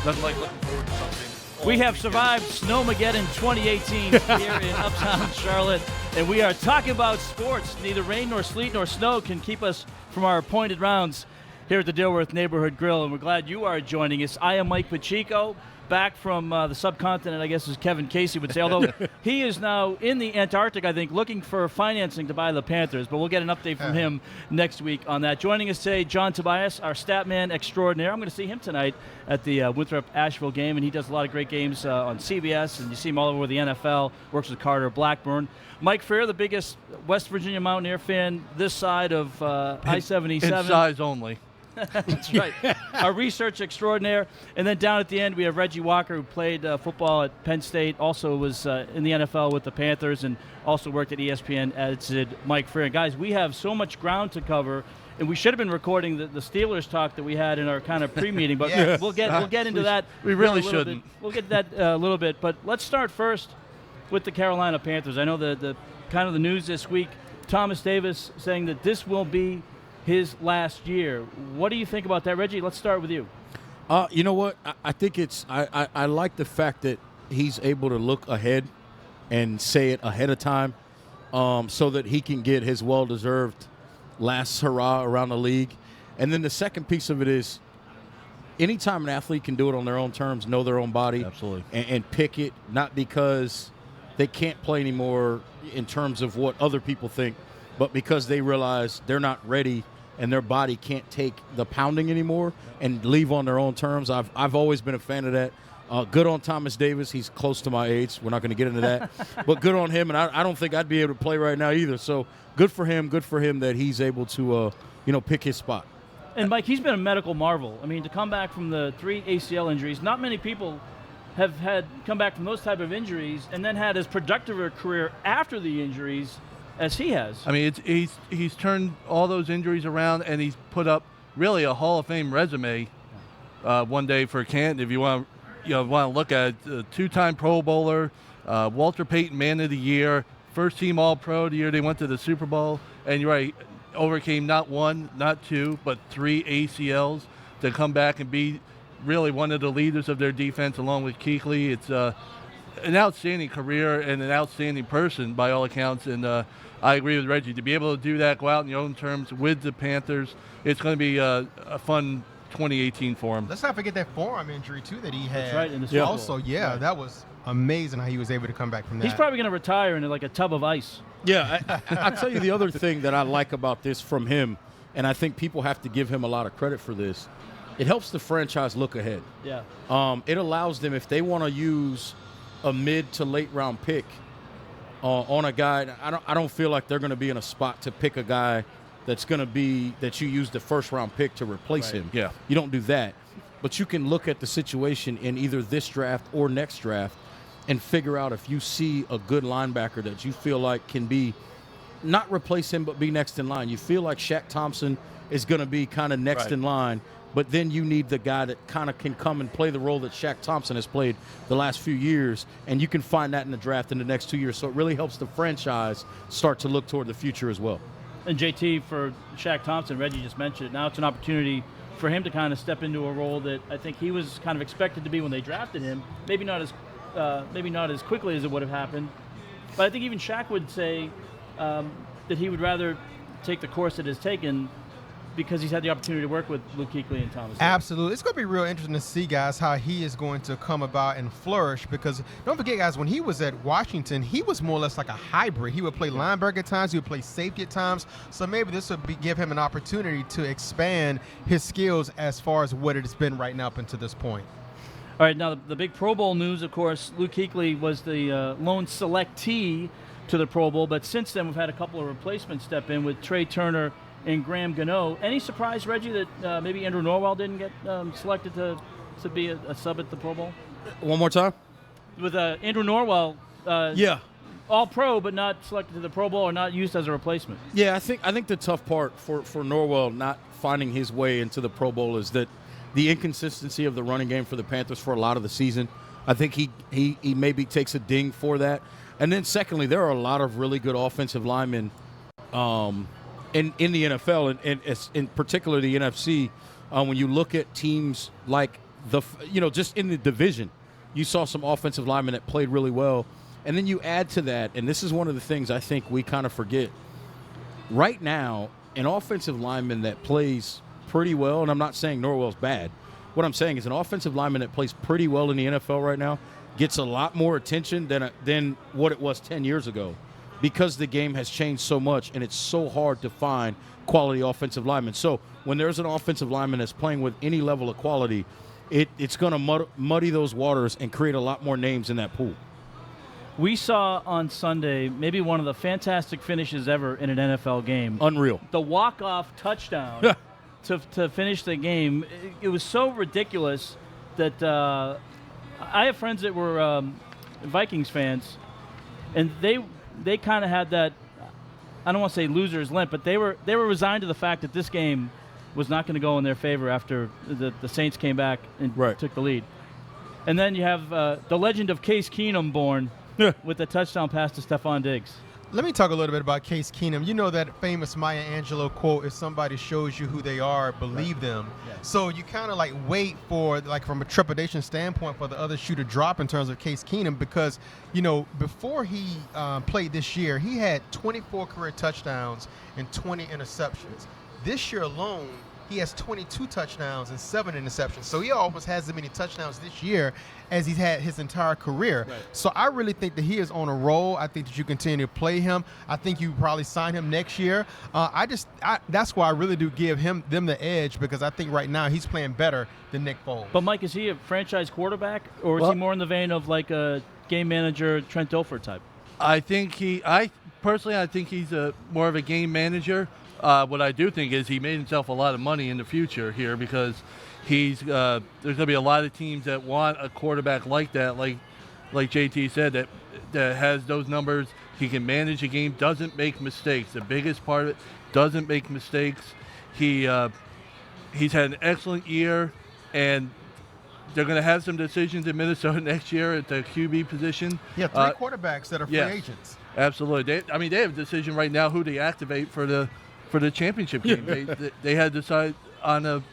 Nothing like looking forward to something. We have survived Snowmageddon 2018 here in Uptown Charlotte, and we are talking about sports. Neither rain nor sleet nor snow can keep us from our appointed rounds here at the Dilworth Neighborhood Grill, and we're glad you are joining us. I am Mike Pacheco, back from the subcontinent, I guess as Kevin Casey would say, although he is now in the Antarctic, I think, looking for financing to buy the Panthers, but we'll get an update from him next week on that. Joining us today, John Tobias, our stat man extraordinaire. I'm going to see him tonight at the Winthrop-Asheville game, and he does a lot of great games on CBS, and you see him all over the NFL, works with Carter Blackburn. Mike Freer, the biggest West Virginia Mountaineer fan this side of I-77. In size only. That's right. Our research extraordinaire. And then down at the end, we have Reggie Walker, who played football at Penn State, also was in the NFL with the Panthers, and also worked at ESPN, as did Mike Freer. And guys, we have so much ground to cover, and we should have been recording the Steelers talk that we had in our kind of pre-meeting, but Yes. we'll get into that. We really in a little shouldn't. bit. We'll get to that a little bit, but let's start first with the Carolina Panthers. I know the kind of the news this week, Thomas Davis saying that this will be his last year. What do you think about that, Reggie? Let's start with you. You know what? I think it's I like the fact that he's able to look ahead and say it ahead of time, so that he can get his well-deserved last hurrah around the league. And then the second piece of it is, anytime an athlete can do it on their own terms, know their own body, Absolutely, and pick it, not because they can't play anymore in terms of what other people think, but because they realize they're not ready and their body can't take the pounding anymore, and leave on their own terms. I've always been a fan of that. Good on Thomas Davis. He's close to my age. We're not going to get into that. But good on him, and I don't think I'd be able to play right now either. So good for him. Good for him that he's able to pick his spot. And, Mike, he's been a medical marvel. I mean, to come back from the 3 ACL injuries, not many people have had come back from those type of injuries and then had as productive a career after the injuries as he has. I mean, he's turned all those injuries around, and he's put up really a Hall of Fame resume one day for Canton. If you want to look at it, two-time Pro Bowler, Walter Payton Man of the Year, first-team All-Pro the year they went to the Super Bowl, and you're right, overcame not one, not two, but 3 ACLs to come back and be really one of the leaders of their defense along with Kuechly. It's an outstanding career and an outstanding person by all accounts, and I agree with Reggie. To be able to do that, go out in your own terms with the Panthers, it's going to be a fun 2018 for him. Let's not forget that forearm injury, too, that he had. That's right, in the Super Bowl. Also, that was amazing how he was able to come back from that. He's probably going to retire in like a tub of ice. Yeah, I'll tell you the other thing that I like about this from him, and I think people have to give him a lot of credit for this. It helps the franchise look ahead. Yeah. It allows them, if they want to use a mid to late round pick on a guy, I don't feel like they're going to be in a spot to pick a guy that's going to be that you use the first round pick to replace him. Yeah. You don't do that. But you can look at the situation in either this draft or next draft and figure out if you see a good linebacker that you feel like can be, not replace him, but be next in line. You feel like Shaq Thompson is going to be kind of next in line, but then you need the guy that kind of can come and play the role that Shaq Thompson has played the last few years, and you can find that in the draft in the next 2 years. So it really helps the franchise start to look toward the future as well. And JT, for Shaq Thompson, Reggie just mentioned it, now it's an opportunity for him to kind of step into a role that I think he was kind of expected to be when they drafted him. Maybe not as quickly as it would have happened, but I think even Shaq would say that he would rather take the course it has taken because he's had the opportunity to work with Luke Kuechly and Thomas. Absolutely. It's going to be real interesting to see, guys, how he is going to come about and flourish, because don't forget, guys, when he was at Washington, he was more or less like a hybrid. He would play linebacker at times, he would play safety at times, so maybe this would give him an opportunity to expand his skills as far as what it's been right now up until this point. All right, now the big Pro Bowl news, of course, Luke Kuechly was the lone selectee to the Pro Bowl, but since then we've had a couple of replacements step in with Trey Turner and Graham Gano. Any surprise, Reggie, that maybe Andrew Norwell didn't get selected to be a sub at the Pro Bowl? One more time? With Andrew Norwell, all pro but not selected to the Pro Bowl or not used as a replacement. Yeah, I think the tough part for Norwell not finding his way into the Pro Bowl is that the inconsistency of the running game for the Panthers for a lot of the season. I think he maybe takes a ding for that. And then secondly, there are a lot of really good offensive linemen in the NFL, and in particular the NFC, when you look at teams like just in the division, you saw some offensive linemen that played really well. And then you add to that, and this is one of the things I think we kind of forget. Right now, an offensive lineman that plays pretty well, and I'm not saying Norwell's bad. What I'm saying is an offensive lineman that plays pretty well in the NFL right now gets a lot more attention than what it was 10 years ago, because the game has changed so much and it's so hard to find quality offensive linemen. So when there's an offensive lineman that's playing with any level of quality, it's going to muddy those waters and create a lot more names in that pool. We saw on Sunday maybe one of the fantastic finishes ever in an NFL game. Unreal. The walk-off touchdown to finish the game. It was so ridiculous that I have friends that were Vikings fans, and they kind of had that, I don't want to say loser's limp, but they were resigned to the fact that this game was not going to go in their favor after the Saints came back and took the lead. And then you have the legend of Case Keenum born with the touchdown pass to Stephon Diggs. Let me talk a little bit about Case Keenum. You know that famous Maya Angelou quote, if somebody shows you who they are, believe them. Yes. So you kind of like wait for, like from a trepidation standpoint, for the other shoe to drop in terms of Case Keenum, because, before he played this year, he had 24 career touchdowns and 20 interceptions. This year alone, he has 22 touchdowns and 7 interceptions. So he almost has as many touchdowns this year as he's had his entire career. Right. So I really think that he is on a roll. I think that you continue to play him. I think you probably sign him next year. That's why I really do give them the edge, because I think right now he's playing better than Nick Foles. But Mike, is he a franchise quarterback, or is he more in the vein of like a game manager Trent Dilfer type? I think I think he's more of a game manager. What I do think is he made himself a lot of money in the future here, because there's going to be a lot of teams that want a quarterback like that, like JT said, that has those numbers. He can manage a game, doesn't make mistakes. The biggest part of it, doesn't make mistakes. He's had an excellent year, and they're going to have some decisions in Minnesota next year at the QB position. Yeah, 3 quarterbacks that are free agents. Absolutely. They have a decision right now who to activate for the championship game. They had to decide on a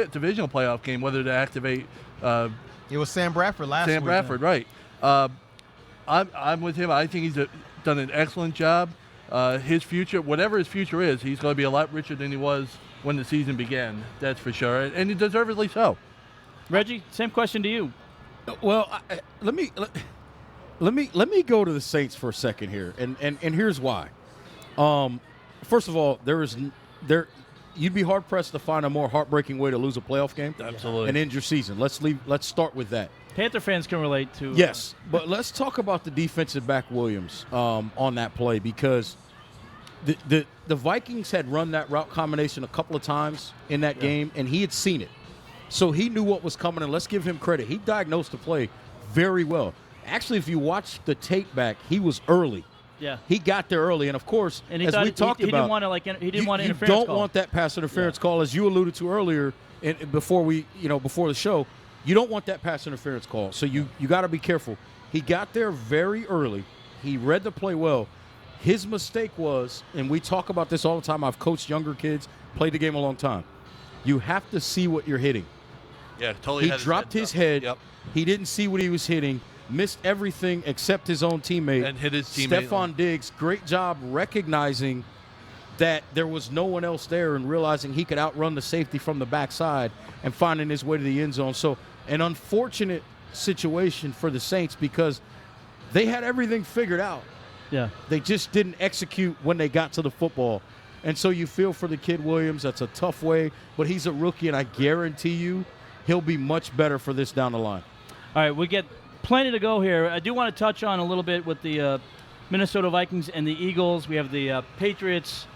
divisional playoff game whether to activate. It was Sam Bradford last week. Sam Bradford, right. I'm with him. I think he's done an excellent job. His future, whatever his future is, he's going to be a lot richer than he was when the season began. That's for sure, and he deservedly so. Reggie, same question to you. Well, let me go to the Saints for a second here, and here's why. First of all, you'd be hard pressed to find a more heartbreaking way to lose a playoff game. Absolutely. And end your season. Let's start with that. Panther fans can relate to. Yes, but let's talk about the defensive back Williams on that play, because the Vikings had run that route combination a couple of times in that game, and he had seen it. So he knew what was coming, and let's give him credit. He diagnosed the play very well. Actually, if you watch the tape back, he was early. Yeah, he got there early, and of course, and he as we talked about, didn't want to he didn't want an interference call. You don't call. want that pass interference call, as you alluded to earlier, before the show. You don't want that pass interference call, so you got to be careful. He got there very early. He read the play well. His mistake was, and we talk about this all the time. I've coached younger kids, played the game a long time. You have to see what you're hitting. Yeah, totally. He dropped his head. Yep. He didn't see what he was hitting. Missed everything except his own teammate. And hit his teammate. Stephon Diggs, great job recognizing that there was no one else there and realizing he could outrun the safety from the backside and finding his way to the end zone. So an unfortunate situation for the Saints, because they had everything figured out. Yeah. They just didn't execute when they got to the football. And so you feel for the kid Williams. That's a tough way, but he's a rookie, and I guarantee you he'll be much better for this down the line. All right, we get plenty to go here. I do want to touch on a little bit with the Minnesota Vikings and the Eagles. We have the Patriots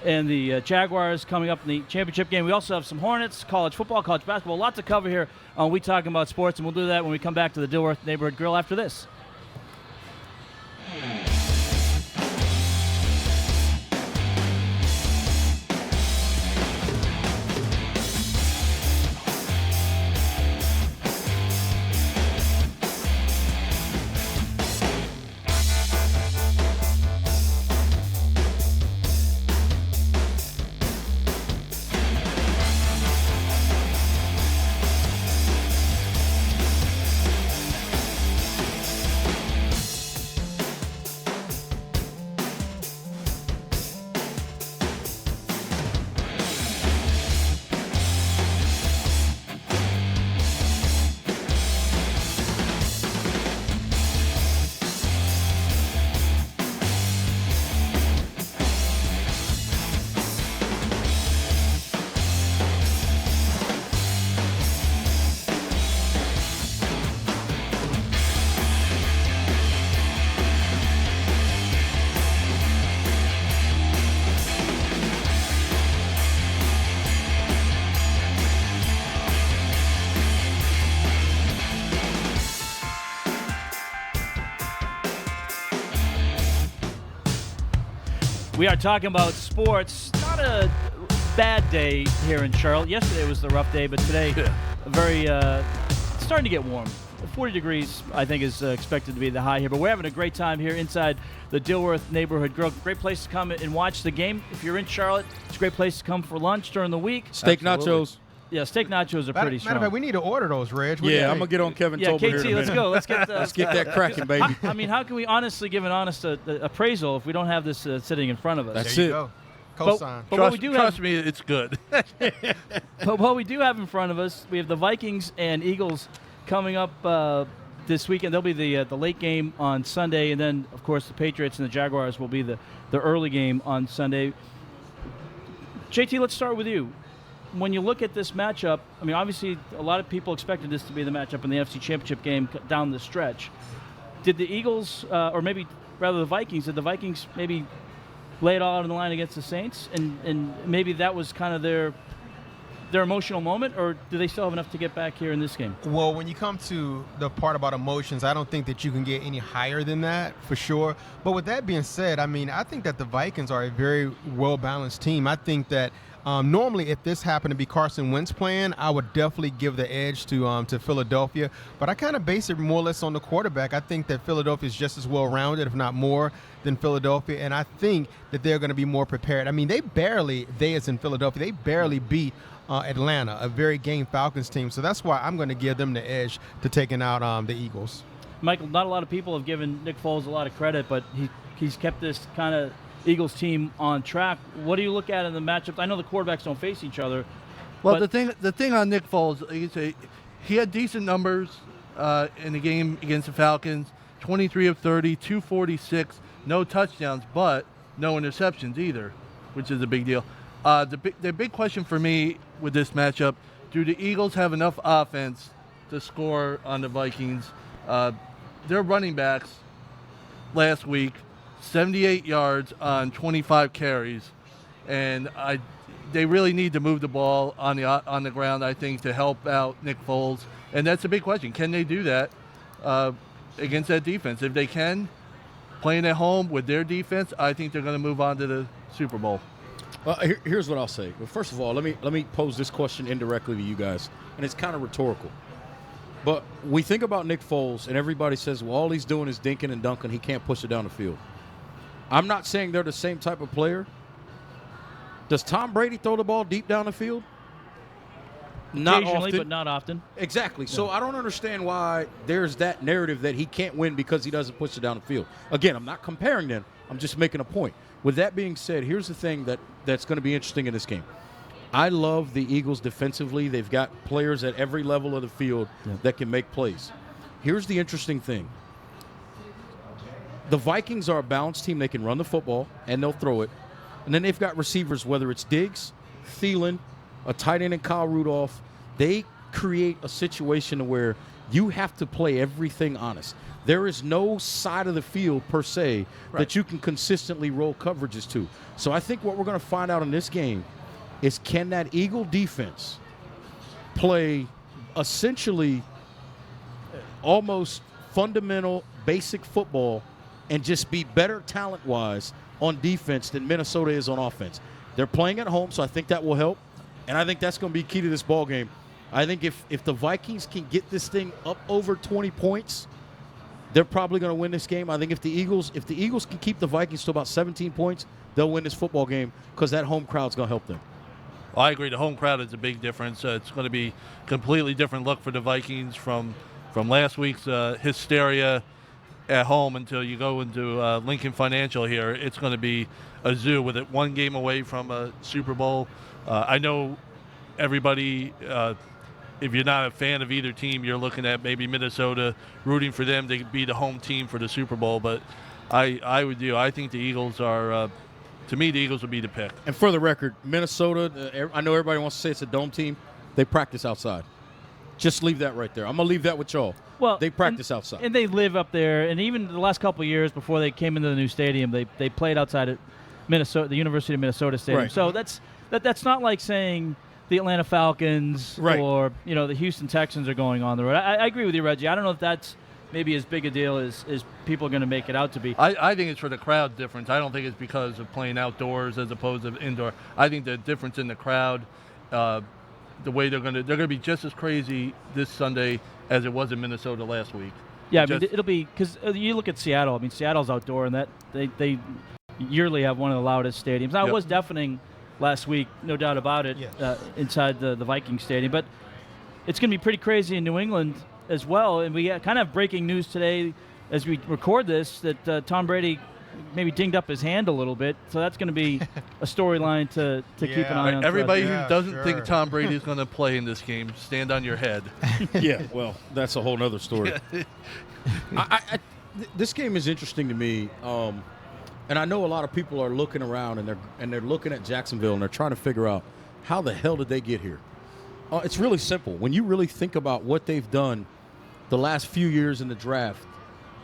and the Jaguars coming up in the championship game. We also have some Hornets, college football, college basketball. Lots to cover here on We Talking About Sports, and we'll do that when we come back to the Dilworth Neighborhood Grill after this. We are talking about sports. Not a bad day here in Charlotte. Yesterday was the rough day, but today, very it's starting to get warm. 40 degrees, I think, is expected to be the high here. But we're having a great time here inside the Dilworth Neighborhood Grill. Great place to come and watch the game. If you're in Charlotte, it's a great place to come for lunch during the week. Steak nachos. Yeah, steak nachos are pretty strong. Matter of fact, we need to order those, Reg. Yeah, I'm going to get on Kevin Tolbert KT, here in a let's minute. go. Let's get Let's get that cracking, baby. I mean, how can we honestly give an honest appraisal if we don't have this sitting in front of us? That's There you it. go. Cosign. But what we do trust have, me, it's good. but what we do have in front of us, we have the Vikings and Eagles coming up this weekend. There'll be the late game on Sunday, and then, of course, the Patriots and the Jaguars will be the early game on Sunday. JT, let's start with you. When you look at this matchup, I mean, obviously, a lot of people expected this to be the matchup in the NFC Championship game down the stretch. Did the Eagles, or maybe rather the Vikings, did the Vikings maybe lay it all out on the line against the Saints, and maybe that was kind of their emotional moment, or do they still have enough to get back here in this game? Well, when you come to the part about emotions, I don't think that you can get any higher than that, for sure. But with that being said, I mean, I think that the Vikings are a very well-balanced team. I think that normally, if this happened to be Carson Wentz playing, I would definitely give the edge to Philadelphia. But I kind of base it more or less on the quarterback. I think that Philadelphia is just as well-rounded, if not more, than Philadelphia. And I think that they're going to be more prepared. I mean, they as in Philadelphia, they barely beat Atlanta, a very game Falcons team. So that's why I'm going to give them the edge to taking out the Eagles. Michael, not a lot of people have given Nick Foles a lot of credit, but he's kept this kind of Eagles team on track. What do you look at in the matchup? I know the quarterbacks don't face each other. Well, the thing on Nick Foles, like you say, he had decent numbers in the game against the Falcons. 23 of 30, 246, no touchdowns, but no interceptions either, which is a big deal. The big question for me with this matchup: do the Eagles have enough offense to score on the Vikings? Their running backs last week, 78 yards on 25 carries, and they really need to move the ball on the ground, I think, to help out Nick Foles. And that's a big question. Can they do that against that defense? If they can, playing at home with their defense, I think they're going to move on to the Super Bowl. Well, here's what I'll say. Well, first of all, let me pose this question indirectly to you guys, and it's kind of rhetorical. But we think about Nick Foles, and everybody says, well, all he's doing is dinking and dunking. He can't push it down the field. I'm not saying they're the same type of player. Does Tom Brady throw the ball deep down the field? Not Occasionally, often. but not often. Exactly. So I don't understand why there's that narrative that he can't win because he doesn't push it down the field. Again, I'm not comparing them. I'm just making a point. With that being said, here's the thing that's going to be interesting in this game. I love the Eagles defensively. They've got players at every level of the field that can make plays. Here's the interesting thing. The Vikings are a balanced team. They can run the football, and they'll throw it. And then they've got receivers, whether it's Diggs, Thielen, a tight end in Kyle Rudolph. They create a situation where you have to play everything honest. There is no side of the field, per se, that you can consistently roll coverages to. So I think what we're going to find out in this game is, can that Eagle defense play essentially almost fundamental, basic football and just be better talent-wise on defense than Minnesota is on offense? They're playing at home, so I think that will help. And I think that's going to be key to this ball game. I think if the Vikings can get this thing up over 20 points, they're probably going to win this game. I think if the Eagles can keep the Vikings to about 17 points, they'll win this football game because that home crowd's going to help them. Well, I agree. The home crowd is a big difference. It's going to be a completely different look for the Vikings from last week's hysteria at home until you go into Lincoln Financial here. It's going to be a zoo with it one game away from a Super Bowl. I know everybody, if you're not a fan of either team, you're looking at maybe Minnesota, rooting for them to be the home team for the Super Bowl. But I think the Eagles are, to me, the Eagles would be the pick. And for the record, Minnesota, I know everybody wants to say it's a dome team. They practice outside. Just leave that right there. I'm going to leave that with y'all. Well, they practice outside. And they live up there. And even the last couple of years before they came into the new stadium, they played outside at Minnesota, the University of Minnesota Stadium. Right. So that's not like saying the Atlanta Falcons or the Houston Texans are going on the road. I agree with you, Reggie. I don't know if that's maybe as big a deal as people are going to make it out to be. I think it's for the crowd difference. I don't think it's because of playing outdoors as opposed to indoor. I think the difference in the crowd, the way they're gonna be just as crazy this Sunday as it was in Minnesota last week. Yeah, I mean, it'll be because you look at Seattle. I mean, Seattle's outdoor, and that they yearly have one of the loudest stadiums. Now, it was deafening last week, no doubt about it, inside the Viking Stadium. But it's going to be pretty crazy in New England as well. And we kind of have breaking news today as we record this that Tom Brady maybe dinged up his hand a little bit. So that's going to be a storyline to keep an eye on. Everybody who doesn't think Tom Brady is going to play in this game, stand on your head. Yeah, well, that's a whole nother story. This game is interesting to me. And I know a lot of people are looking around and they're looking at Jacksonville and they're trying to figure out how the hell did they get here? It's really simple. When you really think about what they've done the last few years in the draft,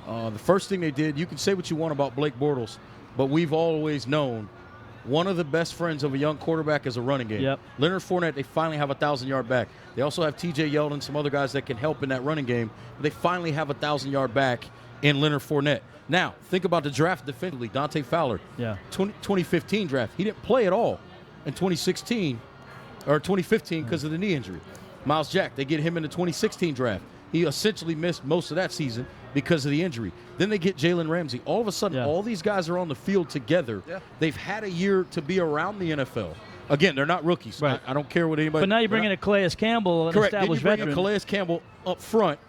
the first thing they did, you can say what you want about Blake Bortles, but we've always known one of the best friends of a young quarterback is a running game. Yep. Leonard Fournette, they finally have a 1,000-yard back. They also have T.J. Yeldon, some other guys that can help in that running game. But they finally have a 1,000-yard back in Leonard Fournette. Now, think about the draft defensively. Dante Fowler, 2015 draft. He didn't play at all in 2016 or 2015 because of the knee injury. Miles Jack, they get him in the 2016 draft. He essentially missed most of that season because of the injury. Then they get Jalen Ramsey. All of a sudden, all these guys are on the field together. Yeah. They've had a year to be around the NFL. Again, they're not rookies. Right. I don't care what anybody. But now you bring in a Calais Campbell, an established veteran. Then you bring in Calais Campbell up front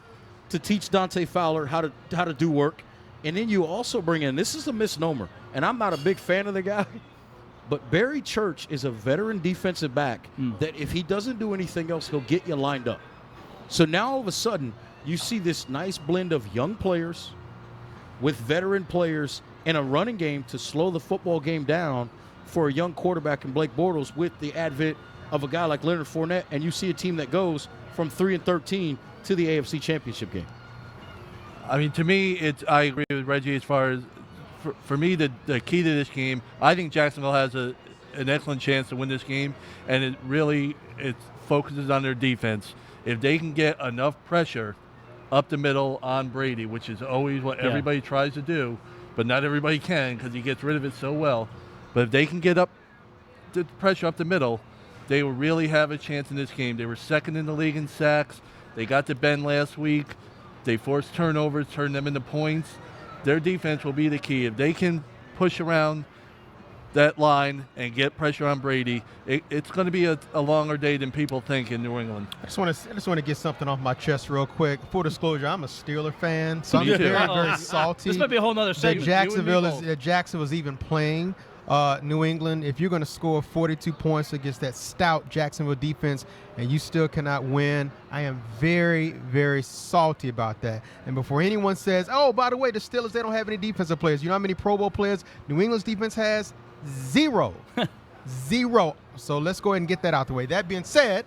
to teach Dante Fowler how to do work. And then you also bring in, this is a misnomer, and I'm not a big fan of the guy, but Barry Church is a veteran defensive back that if he doesn't do anything else, he'll get you lined up. So now all of a sudden, you see this nice blend of young players with veteran players and a running game to slow the football game down for a young quarterback in Blake Bortles with the advent of a guy like Leonard Fournette, and you see a team that goes from 3-13 to the AFC Championship game. I mean, to me, I agree with Reggie as far as, for me, the key to this game, I think Jacksonville has an excellent chance to win this game, and it focuses on their defense. If they can get enough pressure up the middle on Brady, which is always what everybody tries to do, but not everybody can because he gets rid of it so well. But if they can get up the pressure up the middle, they will really have a chance in this game. They were second in the league in sacks. They got to Ben last week. They forced turnovers, turned them into points. Their defense will be the key. If they can push around that line and get pressure on Brady, it's going to be a longer day than people think in New England. I just want to get something off my chest real quick. Full disclosure, I'm a Steeler fan, so I'm very, very salty. This might be a whole nother segment. Jacksonville's even playing New England. If you're going to score 42 points against that stout Jacksonville defense and you still cannot win, I am very, very salty about that. And before anyone says, oh, by the way, the Steelers, they don't have any defensive players. You know how many Pro Bowl players New England's defense has? Zero. Zero. So let's go ahead and get that out the way. That being said,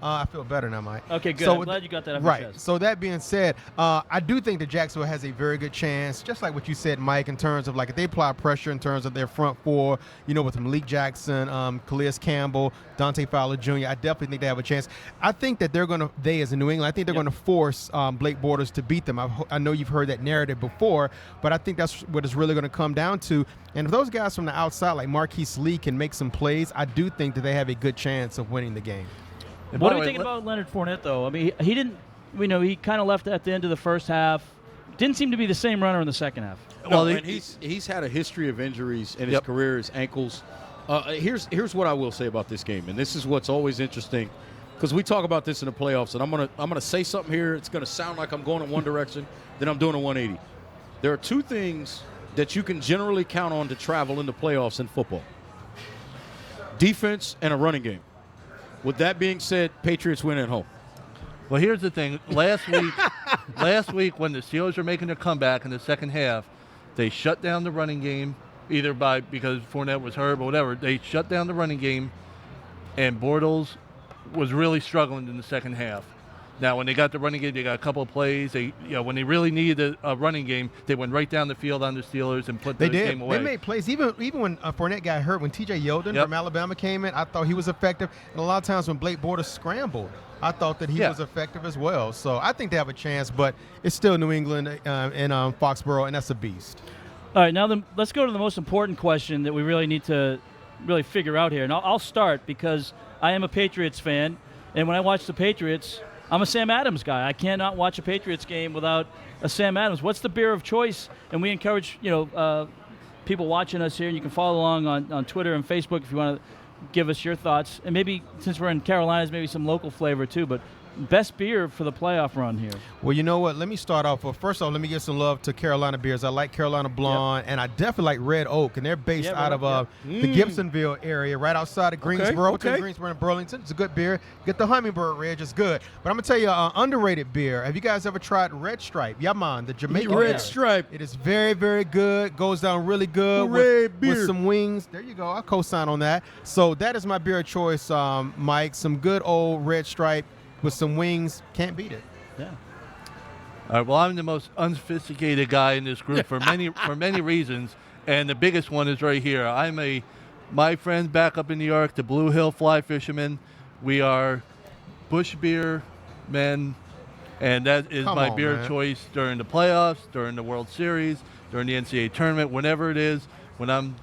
I feel better now, Mike. Okay, good. I'm glad you got that off your chest. So that being said, I do think that Jacksonville has a very good chance, just like what you said, Mike, in terms of like if they apply pressure in terms of their front four, with Malik Jackson, Calais Campbell, Dante Fowler Jr., I definitely think they have a chance. I think that they as in New England, I think they're going to force Blake Bortles to beat them. I know you've heard that narrative before, but I think that's what it's really going to come down to. And if those guys from the outside, like Marquise Lee, can make some plays, I do think that they have a good chance of winning the game. What are we thinking about Leonard Fournette, though? I mean, he didn't, he kind of left at the end of the first half. Didn't seem to be the same runner in the second half. Well, and he's had a history of injuries in his career, his ankles. Here's what I will say about this game, and this is what's always interesting, because we talk about this in the playoffs, and I'm gonna say something here. It's gonna sound like I'm going in one direction, then I'm doing a 180. There are two things that you can generally count on to travel in the playoffs in football: defense and a running game. With that being said, Patriots win at home. Well, here's the thing. Last week when the Steelers were making their comeback in the second half, they shut down the running game, either because Fournette was hurt or whatever. They shut down the running game, and Bortles was really struggling in the second half. Now, when they got the running game, they got a couple of plays. When they really needed a running game, they went right down the field on the Steelers and put the game away. They made plays. Even when Fournette got hurt, when T.J. Yeldon from Alabama came in, I thought he was effective. And a lot of times when Blake Bortles scrambled, I thought that he was effective as well. So I think they have a chance, but it's still New England and Foxborough, and that's a beast. All right, now let's go to the most important question that we really need to really figure out here. And I'll start because I am a Patriots fan, and when I watch the Patriots, I'm a Sam Adams guy. I cannot watch a Patriots game without a Sam Adams. What's the beer of choice? And we encourage people watching us here, and you can follow along on Twitter and Facebook if you want to give us your thoughts. And maybe since we're in Carolinas, maybe some local flavor too. But best beer for the playoff run here. Well, you know what? Let me start off. Well, first off, let me give some love to Carolina beers. I like Carolina Blonde, and I definitely like Red Oak, and they're based out of the Gibsonville area, right outside of Greensboro. Okay. Greensboro and Burlington. It's a good beer. Get the Hummingbird Ridge. It's good. But I'm going to tell you an underrated beer. Have you guys ever tried Red Stripe? Yaman, the Jamaican Red beer. Stripe. It is very, very good. Goes down really good with some wings. There you go. I'll co-sign on that. So that is my beer of choice, Mike. Some good old Red Stripe with some wings. Can't beat it. Yeah. All right, well, I'm the most unsophisticated guy in this group for many reasons, and the biggest one is right here. My friends back up in New York, the Blue Hill Fly Fishermen. We are Bush beer men, and that is my beer of choice during the playoffs, during the World Series, during the NCAA tournament, whenever it is. When I'm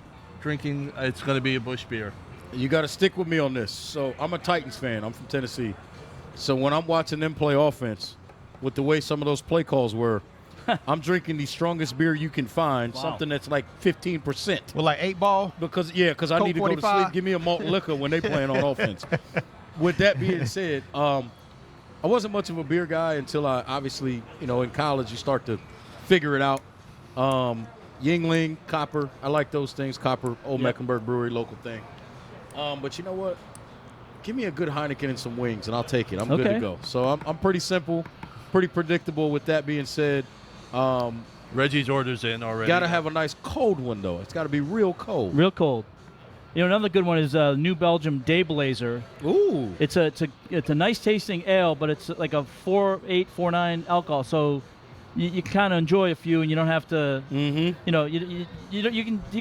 drinking, it's going to be a Bush beer. You got to stick with me on this. So I'm a Titans fan. I'm from Tennessee. So when I'm watching them play offense, with the way some of those play calls were, I'm drinking the strongest beer you can find, something that's like 15%. Well, like 8-Ball? Because I need to go to sleep. Give me a malt liquor when they playing on offense. With that being said, I wasn't much of a beer guy until I obviously, in college you start to figure it out. Yingling, Copper, I like those things. Copper, Old Mecklenburg Brewery, local thing. But you know what? Give me a good Heineken and some wings, and I'll take it. I'm good to go. So I'm pretty simple, pretty predictable. With that being said, Reggie's order's in already. Got to have a nice cold one, though. It's got to be real cold. Real cold. Another good one is New Belgium Dayblazer. Ooh. It's a nice tasting ale, but it's like a 4.8, 4.9 alcohol. So you kind of enjoy a few, and you don't have to. You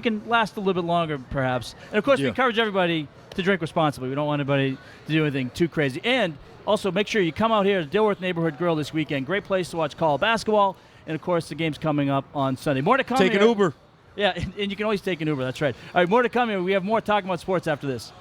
can last a little bit longer, perhaps. And of course, we encourage everybody to drink responsibly. We don't want anybody to do anything too crazy. And also, make sure you come out here to Dilworth Neighborhood Grill this weekend. Great place to watch college basketball. And, of course, the game's coming up on Sunday. More to come. Take an Uber. Yeah, and you can always take an Uber. That's right. All right, more to come here. We have more talking about sports after this.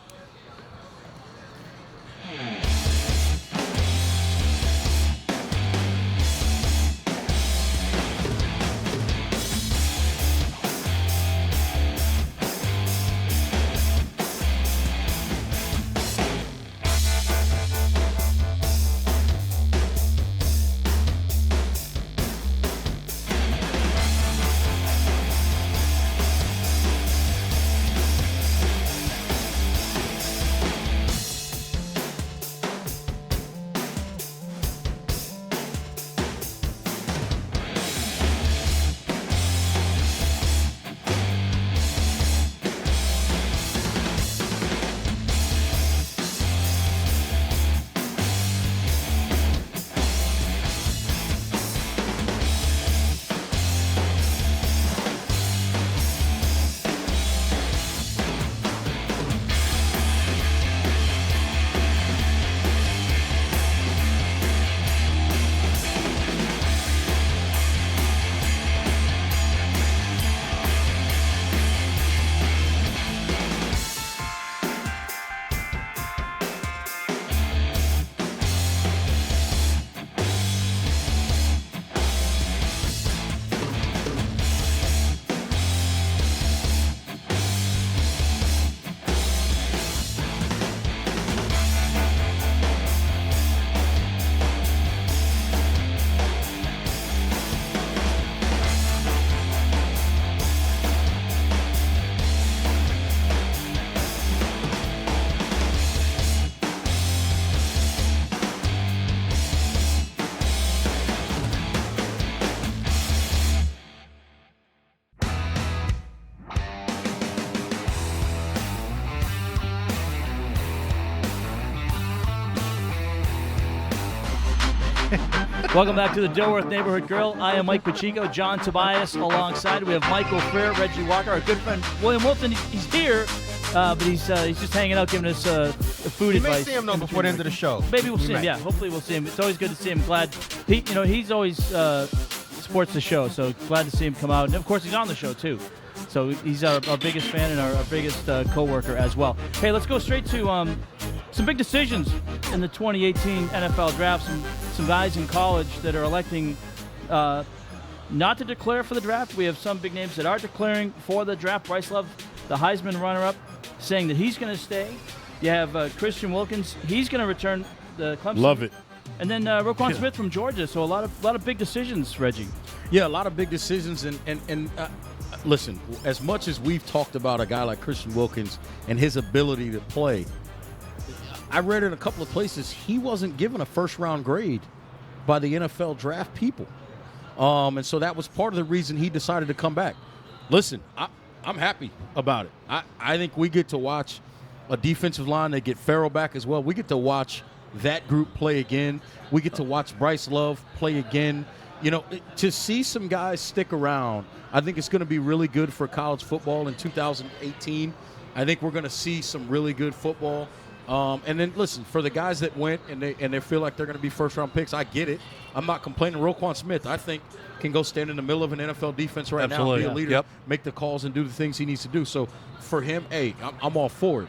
Welcome back to the Dilworth Neighborhood Grill. I am Mike Pacheco, John Tobias alongside. We have Michael Freer, Reggie Walker, our good friend William Wilson. He's here, but he's just hanging out, giving us food You advice. may see him though before the end of the show. Maybe we'll see him. may. Yeah, hopefully we'll see him. It's always good to see him. Glad he's always supports the show, so glad to see him come out. And of course, he's on the show too. So he's our biggest fan and our biggest co-worker as well. Hey, let's go straight to some big decisions in the 2018 NFL draft. Some guys in college that are electing not to declare for the draft. We have some big names that are declaring for the draft. Bryce Love, the Heisman runner-up, saying that he's going to stay. You have Christian Wilkins. He's going to return the Clemson. Love it. And then Roquan Smith from Georgia. So a lot of big decisions, Reggie. Yeah, a lot of big decisions. And listen, as much as we've talked about a guy like Christian Wilkins and his ability to play, I read in a couple of places he wasn't given a first-round grade by the NFL draft people. And so that was part of the reason he decided to come back. Listen, I'm happy about it. I think we get to watch a defensive line. They get Farrell back as well. We get to watch that group play again. We get to watch Bryce Love play again. You know, to see some guys stick around, I think it's going to be really good for college football in 2018. I think we're going to see some really good football. And then, listen, for the guys that went and they feel like they're going to be first-round picks, I get it. I'm not complaining. Roquan Smith, I think, can go stand in the middle of an NFL defense right now and be a leader, make the calls and do the things he needs to do. So, for him, hey, I'm all for it.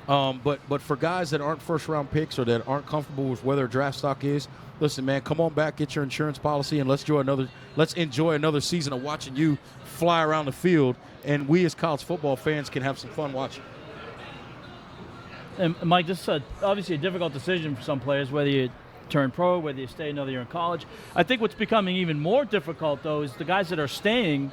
But for guys that aren't first-round picks or that aren't comfortable with where their draft stock is, listen, man, come on back, get your insurance policy, and let's enjoy another season of watching you fly around the field, and we as college football fans can have some fun watching. And Mike, this is obviously a difficult decision for some players, whether you turn pro, whether you stay another year in college. I think what's becoming even more difficult, though, is the guys that are staying,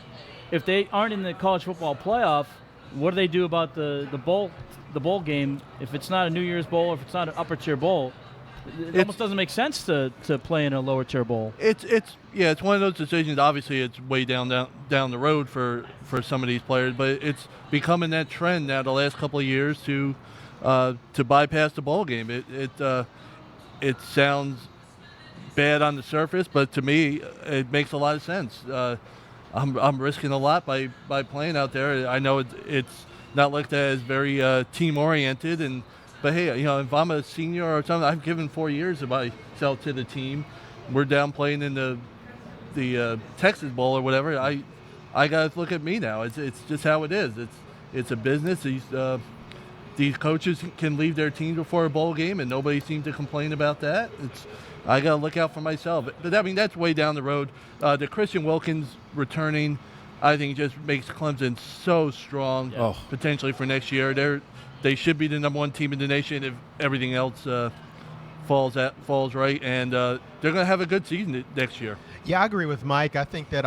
if they aren't in the college football playoff, what do they do about the bowl game if it's not a New Year's bowl or if it's not an upper tier bowl? It almost doesn't make sense to play in a lower tier bowl. It's one of those decisions. Obviously, it's way down the road for some of these players, but it's becoming that trend now the last couple of years to bypass the bowl game. It sounds bad on the surface, but to me, it makes a lot of sense. I'm risking a lot by playing out there. I know it's not looked at as very team oriented, but hey, you know, if I'm a senior or something, I've given 4 years of myself to the team. We're down playing in the Texas Bowl or whatever. I got to look at me now. It's just how it is. It's a business. These coaches can leave their teams before a bowl game, and nobody seems to complain about that. I got to look out for myself. But I mean, that's way down the road. The Christian Wilkins returning, I think, just makes Clemson so strong potentially for next year. They should be the number one team in the nation if everything else falls right, and they're going to have a good season next year. Yeah, I agree with Mike. I think that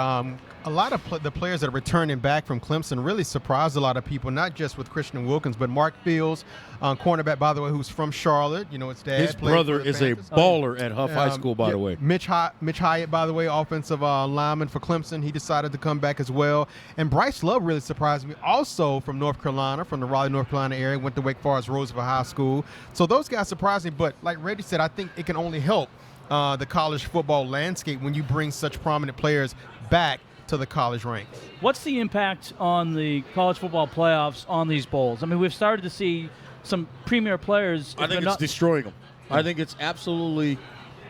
a lot of the players that are returning back from Clemson really surprised a lot of people, not just with Christian Wilkins, but Mark Fields, cornerback, by the way, who's from Charlotte. You know, his dad. His brother is a baller at Huff High School, by the way. Mitch Hyatt, by the way, offensive lineman for Clemson. He decided to come back as well. And Bryce Love really surprised me, also from North Carolina, from the Raleigh, North Carolina area, went to Wake Forest Roosevelt High School. So those guys surprised me. But like Reggie said, I think it can only help the college football landscape when you bring such prominent players back to the college ranks. What's the impact on the college football playoffs on these bowls? I mean, we've started to see some premier players. I think it's destroying them. I think it's absolutely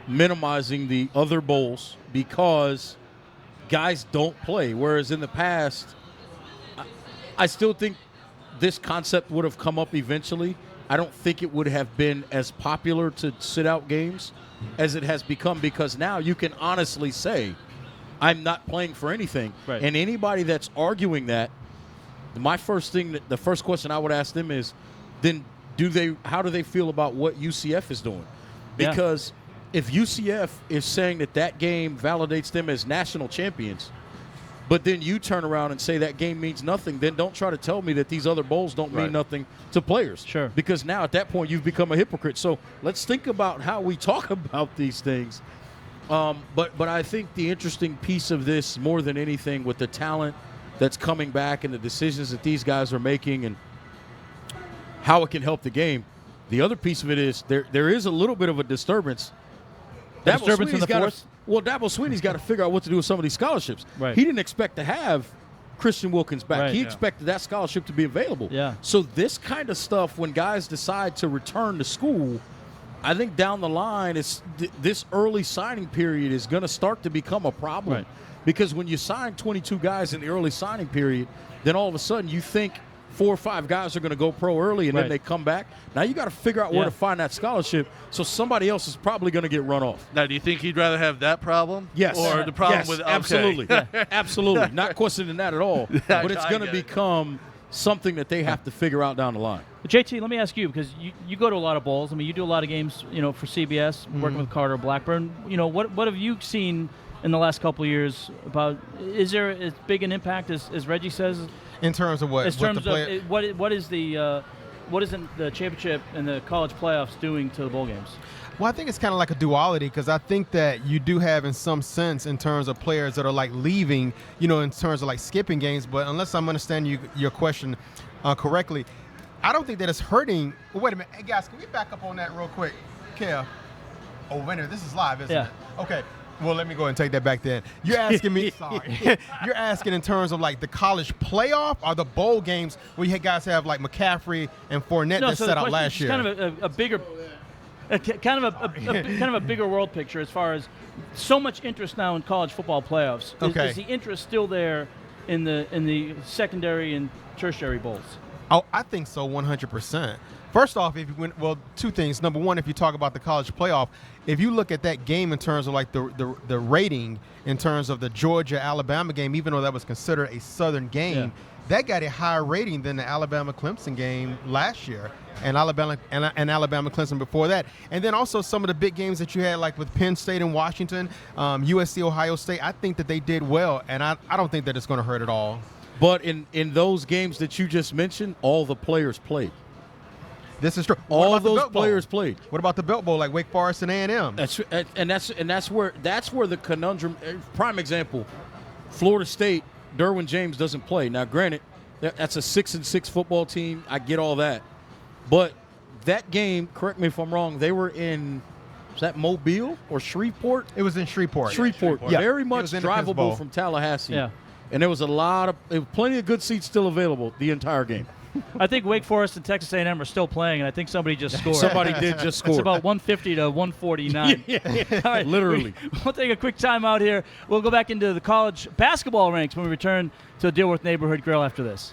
minimizing the other bowls because guys don't play. Whereas in the past, I still think this concept would have come up eventually. I don't think it would have been as popular to sit out games as it has become because now you can honestly say, I'm not playing for anything. Right. And anybody that's arguing that, the first question I would ask them is, then how do they feel about what UCF is doing? Because if UCF is saying that game validates them as national champions, but then you turn around and say that game means nothing, then don't try to tell me that these other bowls don't mean nothing to players. Sure. Because now at that point you've become a hypocrite. So let's think about how we talk about these things. But I think the interesting piece of this, more than anything, with the talent that's coming back and the decisions that these guys are making and how it can help the game, the other piece of it is there is a little bit of a disturbance. Disturbance in the force? Well, Dabo Swinney's got to figure out what to do with some of these scholarships. Right. He didn't expect to have Christian Wilkins back. Right, He yeah. expected that scholarship to be available. Yeah. So this kind of stuff, when guys decide to return to school, I think down the line, this early signing period is going to start to become a problem. Right. Because when you sign 22 guys in the early signing period, then all of a sudden you think 4 or 5 guys are going to go pro early and Right. then they come back. Now you got to figure out where Yeah. to find that scholarship, so somebody else is probably going to get run off. Now, do you think he'd rather have that problem? Yes. Or the problem Yes, with okay. absolutely. Absolutely. Not questioning that at all. But it's I going to get it. become something that they have to figure out down the line. JT, let me ask you, because you go to a lot of bowls. I mean, you do a lot of games, for CBS, working with Carter Blackburn. What have you seen in the last couple of years about? Is there as big an impact as Reggie says? In terms of what? In What terms the player- of what is the championship and the college playoffs doing to the bowl games? Well, I think it's kind of like a duality because I think that you do have, in some sense, in terms of players that are like leaving, in terms of like skipping games. But unless I'm understanding your question correctly, I don't think that it's hurting. Well, wait a minute. Hey, guys, can we back up on that real quick? Kev. Oh, wait a minute. This is live, isn't Yeah. it? Okay. Well, let me go ahead and take that back then. You're asking me, sorry. You're asking in terms of like the college playoff or the bowl games where you guys have like McCaffrey and Fournette that so set the out question last is year. kind of a bigger, kind of a bigger world picture as far as so much interest now in college football playoffs. Okay. Is the interest still there in the secondary and tertiary bowls? Oh, I think so, 100%. First off, if you win, well, two things. Number one, if you talk about the college playoff, if you look at that game in terms of like the rating in terms of the Georgia-Alabama game, even though that was considered a Southern game, that got a higher rating than the Alabama-Clemson game last year, and Alabama-Clemson before that. And then also some of the big games that you had, like with Penn State and Washington, USC, Ohio State. I think that they did well, and I don't think that it's going to hurt at all. But in those games that you just mentioned, all the players played. This is true. All those players played. What about the Belt Bowl, like Wake Forest and A&M? That's where the conundrum. Prime example, Florida State. Derwin James doesn't play. Now, granted, that's a 6-6 football team. I get all that, but that game. Correct me if I'm wrong. They were in. Was that Mobile or Shreveport? It was in Shreveport. Shreveport. Yeah. Very It much was in the Prince drivable Bowl. from Tallahassee. Yeah. And there was plenty of good seats still available the entire game. I think Wake Forest and Texas A&M are still playing, and I think somebody just scored. Somebody did just score. It's about 150 to 149. All right, Literally. We'll take a quick time out here. We'll go back into the college basketball ranks when we return to the Dilworth Neighborhood Grill after this.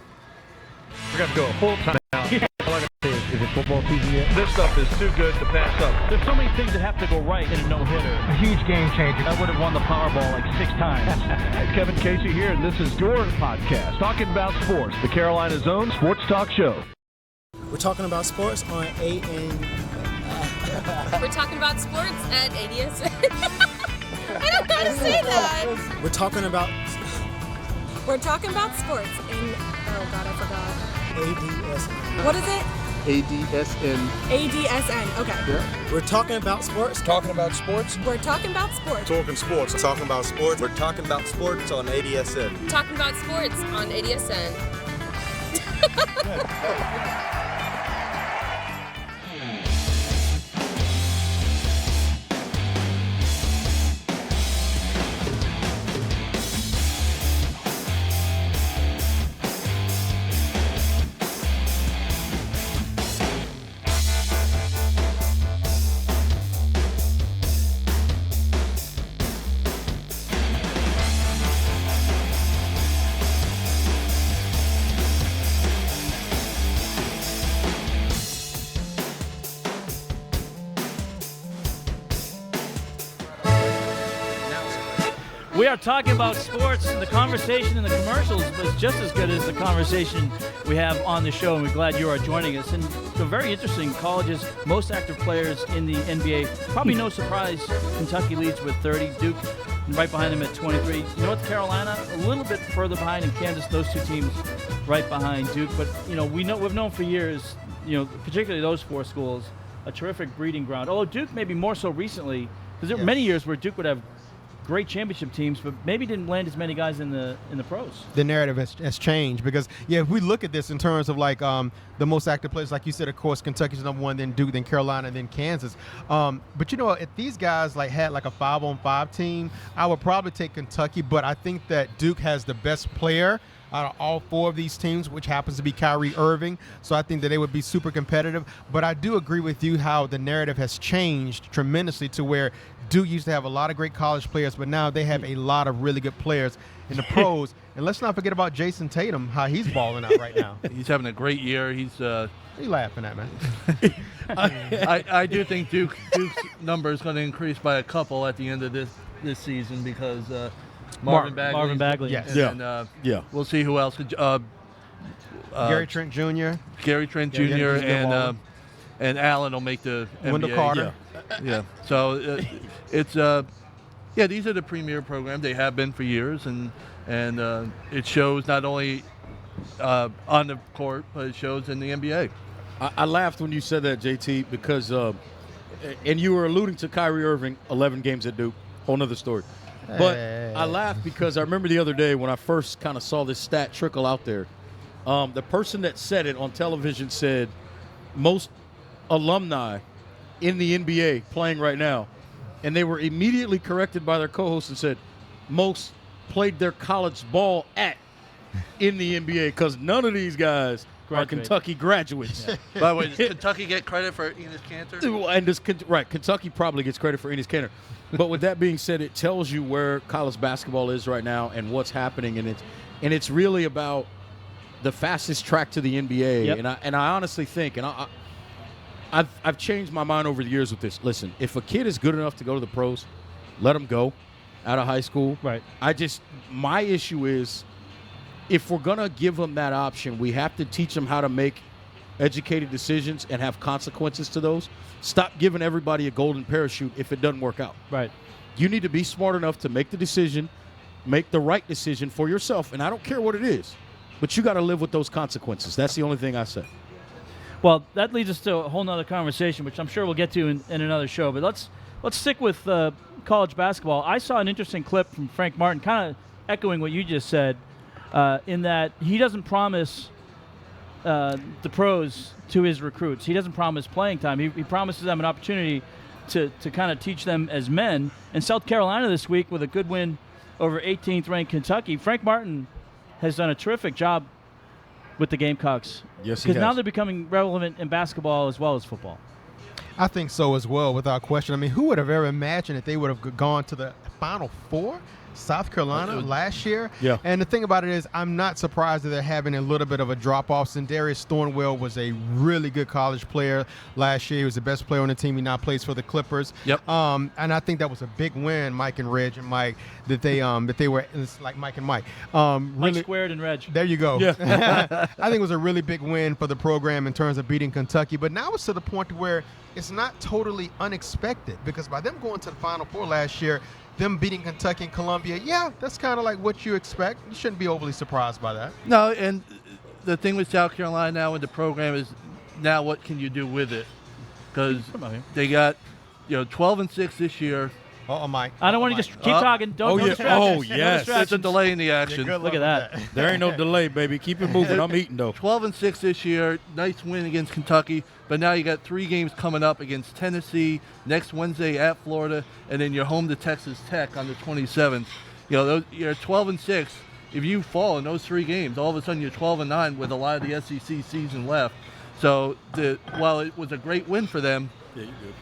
We're going to go a full time out. All I got to say is it football season yet? This stuff is too good to pass up. There's so many things that have to go right in a no-hitter. A huge game changer. I would have won the Powerball like 6 times. Kevin Casey here, and this is your podcast, talking about sports, the Carolina's own sports talk show. We're talking about sports on AN. We're talking about sports at ADS. I don't know how to say that. We're talking about We're talking about sports in, oh God, I forgot. ADSN. What is it? ADSN. ADSN, okay. We're talking about sports. Talking about sports. We're talking about sports. Talking sports. Talking about sports. We're talking about sports on ADSN. Talking about sports on ADSN. We are talking about sports, and the conversation in the commercials was just as good as the conversation we have on the show, and we're glad you are joining us. And so very interesting, colleges, most active players in the NBA. Probably no surprise, Kentucky leads with 30, Duke right behind them at 23. North Carolina a little bit further behind, and Kansas, those two teams right behind Duke. But, we've known for years, particularly those 4 schools, a terrific breeding ground. Although Duke maybe more so recently, because there were many years where Duke would have great championship teams, but maybe didn't land as many guys in the pros. The narrative has changed because, if we look at this in terms of like the most active players, like you said, of course, Kentucky's number one, then Duke, then Carolina, then Kansas. But if these guys like had like a 5-on-5 team, I would probably take Kentucky. But I think that Duke has the best player out of all four of these teams, which happens to be Kyrie Irving. So I think that they would be super competitive. But I do agree with you how the narrative has changed tremendously to where Duke used to have a lot of great college players, but now they have a lot of really good players in the pros. And let's not forget about Jason Tatum, how he's balling out right now. He's having a great year. He's What are you laughing at, man? I do think Duke's number is going to increase by a couple at the end of this season because Marvin Bagley. Yes. And we'll see who else. Gary Trent Jr. Gary Trent Jr. And Allen will make the NBA. Wendell Carter. Yeah. So it's these are the premier programs. They have been for years, and it shows not only on the court, but it shows in the NBA. I laughed when you said that, JT, because and you were alluding to Kyrie Irving, 11 games at Duke, whole nother story. But I laughed because I remember the other day when I first kind of saw this stat trickle out there. The person that said it on television said most alumni in the NBA playing right now, and they were immediately corrected by their co-host and said most played their college ball at in the NBA because none of these guys are Kentucky graduates. Yeah. By the way, does Kentucky get credit for Enes Kanter? And Kentucky probably gets credit for Enes Kanter. But with that being said, it tells you where college basketball is right now and what's happening, and it's really about the fastest track to the NBA. Yep. And I honestly think, and I've changed my mind over the years with this. Listen, if a kid is good enough to go to the pros, let him go out of high school. Right. My issue is, if we're going to give them that option, we have to teach them how to make educated decisions and have consequences to those. Stop giving everybody a golden parachute if it doesn't work out. Right. You need to be smart enough to make the decision, make the right decision for yourself. And I don't care what it is, but you got to live with those consequences. That's the only thing I say. Well, that leads us to a whole nother conversation, which I'm sure we'll get to in another show. But let's stick with college basketball. I saw an interesting clip from Frank Martin, kind of echoing what you just said, in that he doesn't promise the pros to his recruits. He doesn't promise playing time. He promises them an opportunity to kind of teach them as men. And South Carolina this week with a good win over 18th-ranked Kentucky. Frank Martin has done a terrific job with the Gamecocks. Yes, he has. Because now they're becoming relevant in basketball as well as football. I think so as well, without question. I mean, who would have ever imagined that they would have gone to the Final Four? South Carolina last year. Yeah. And the thing about it is, I'm not surprised that they're having a little bit of a drop-off. Darius Thornwell was a really good college player last year. He was the best player on the team. He now plays for the Clippers. Yep. And I think that was a big win, Mike and Reg and Mike, that they were it's like Mike and Mike. Mike squared and Reg. There you go. Yeah. I think it was a really big win for the program in terms of beating Kentucky. But now it's to the point where it's not totally unexpected, because by them going to the Final Four last year, them beating Kentucky and Columbia, that's kind of like what you expect. You shouldn't be overly surprised by that. No, and the thing with South Carolina now in the program is now what can you do with it? Because they got 12-6 this year. Mike. I don't want to just keep talking. Don't distract us. Yes. It's a delay in the action. Look at that. There ain't no delay, baby. Keep it moving. I'm eating, though. 12-6 this year. Nice win against Kentucky. But now you got 3 games coming up against Tennessee, next Wednesday at Florida, and then you're home to Texas Tech on the 27th. You're 12-6. If you fall in those 3 games, all of a sudden you're 12-9 with a lot of the SEC season left. So while it was a great win for them,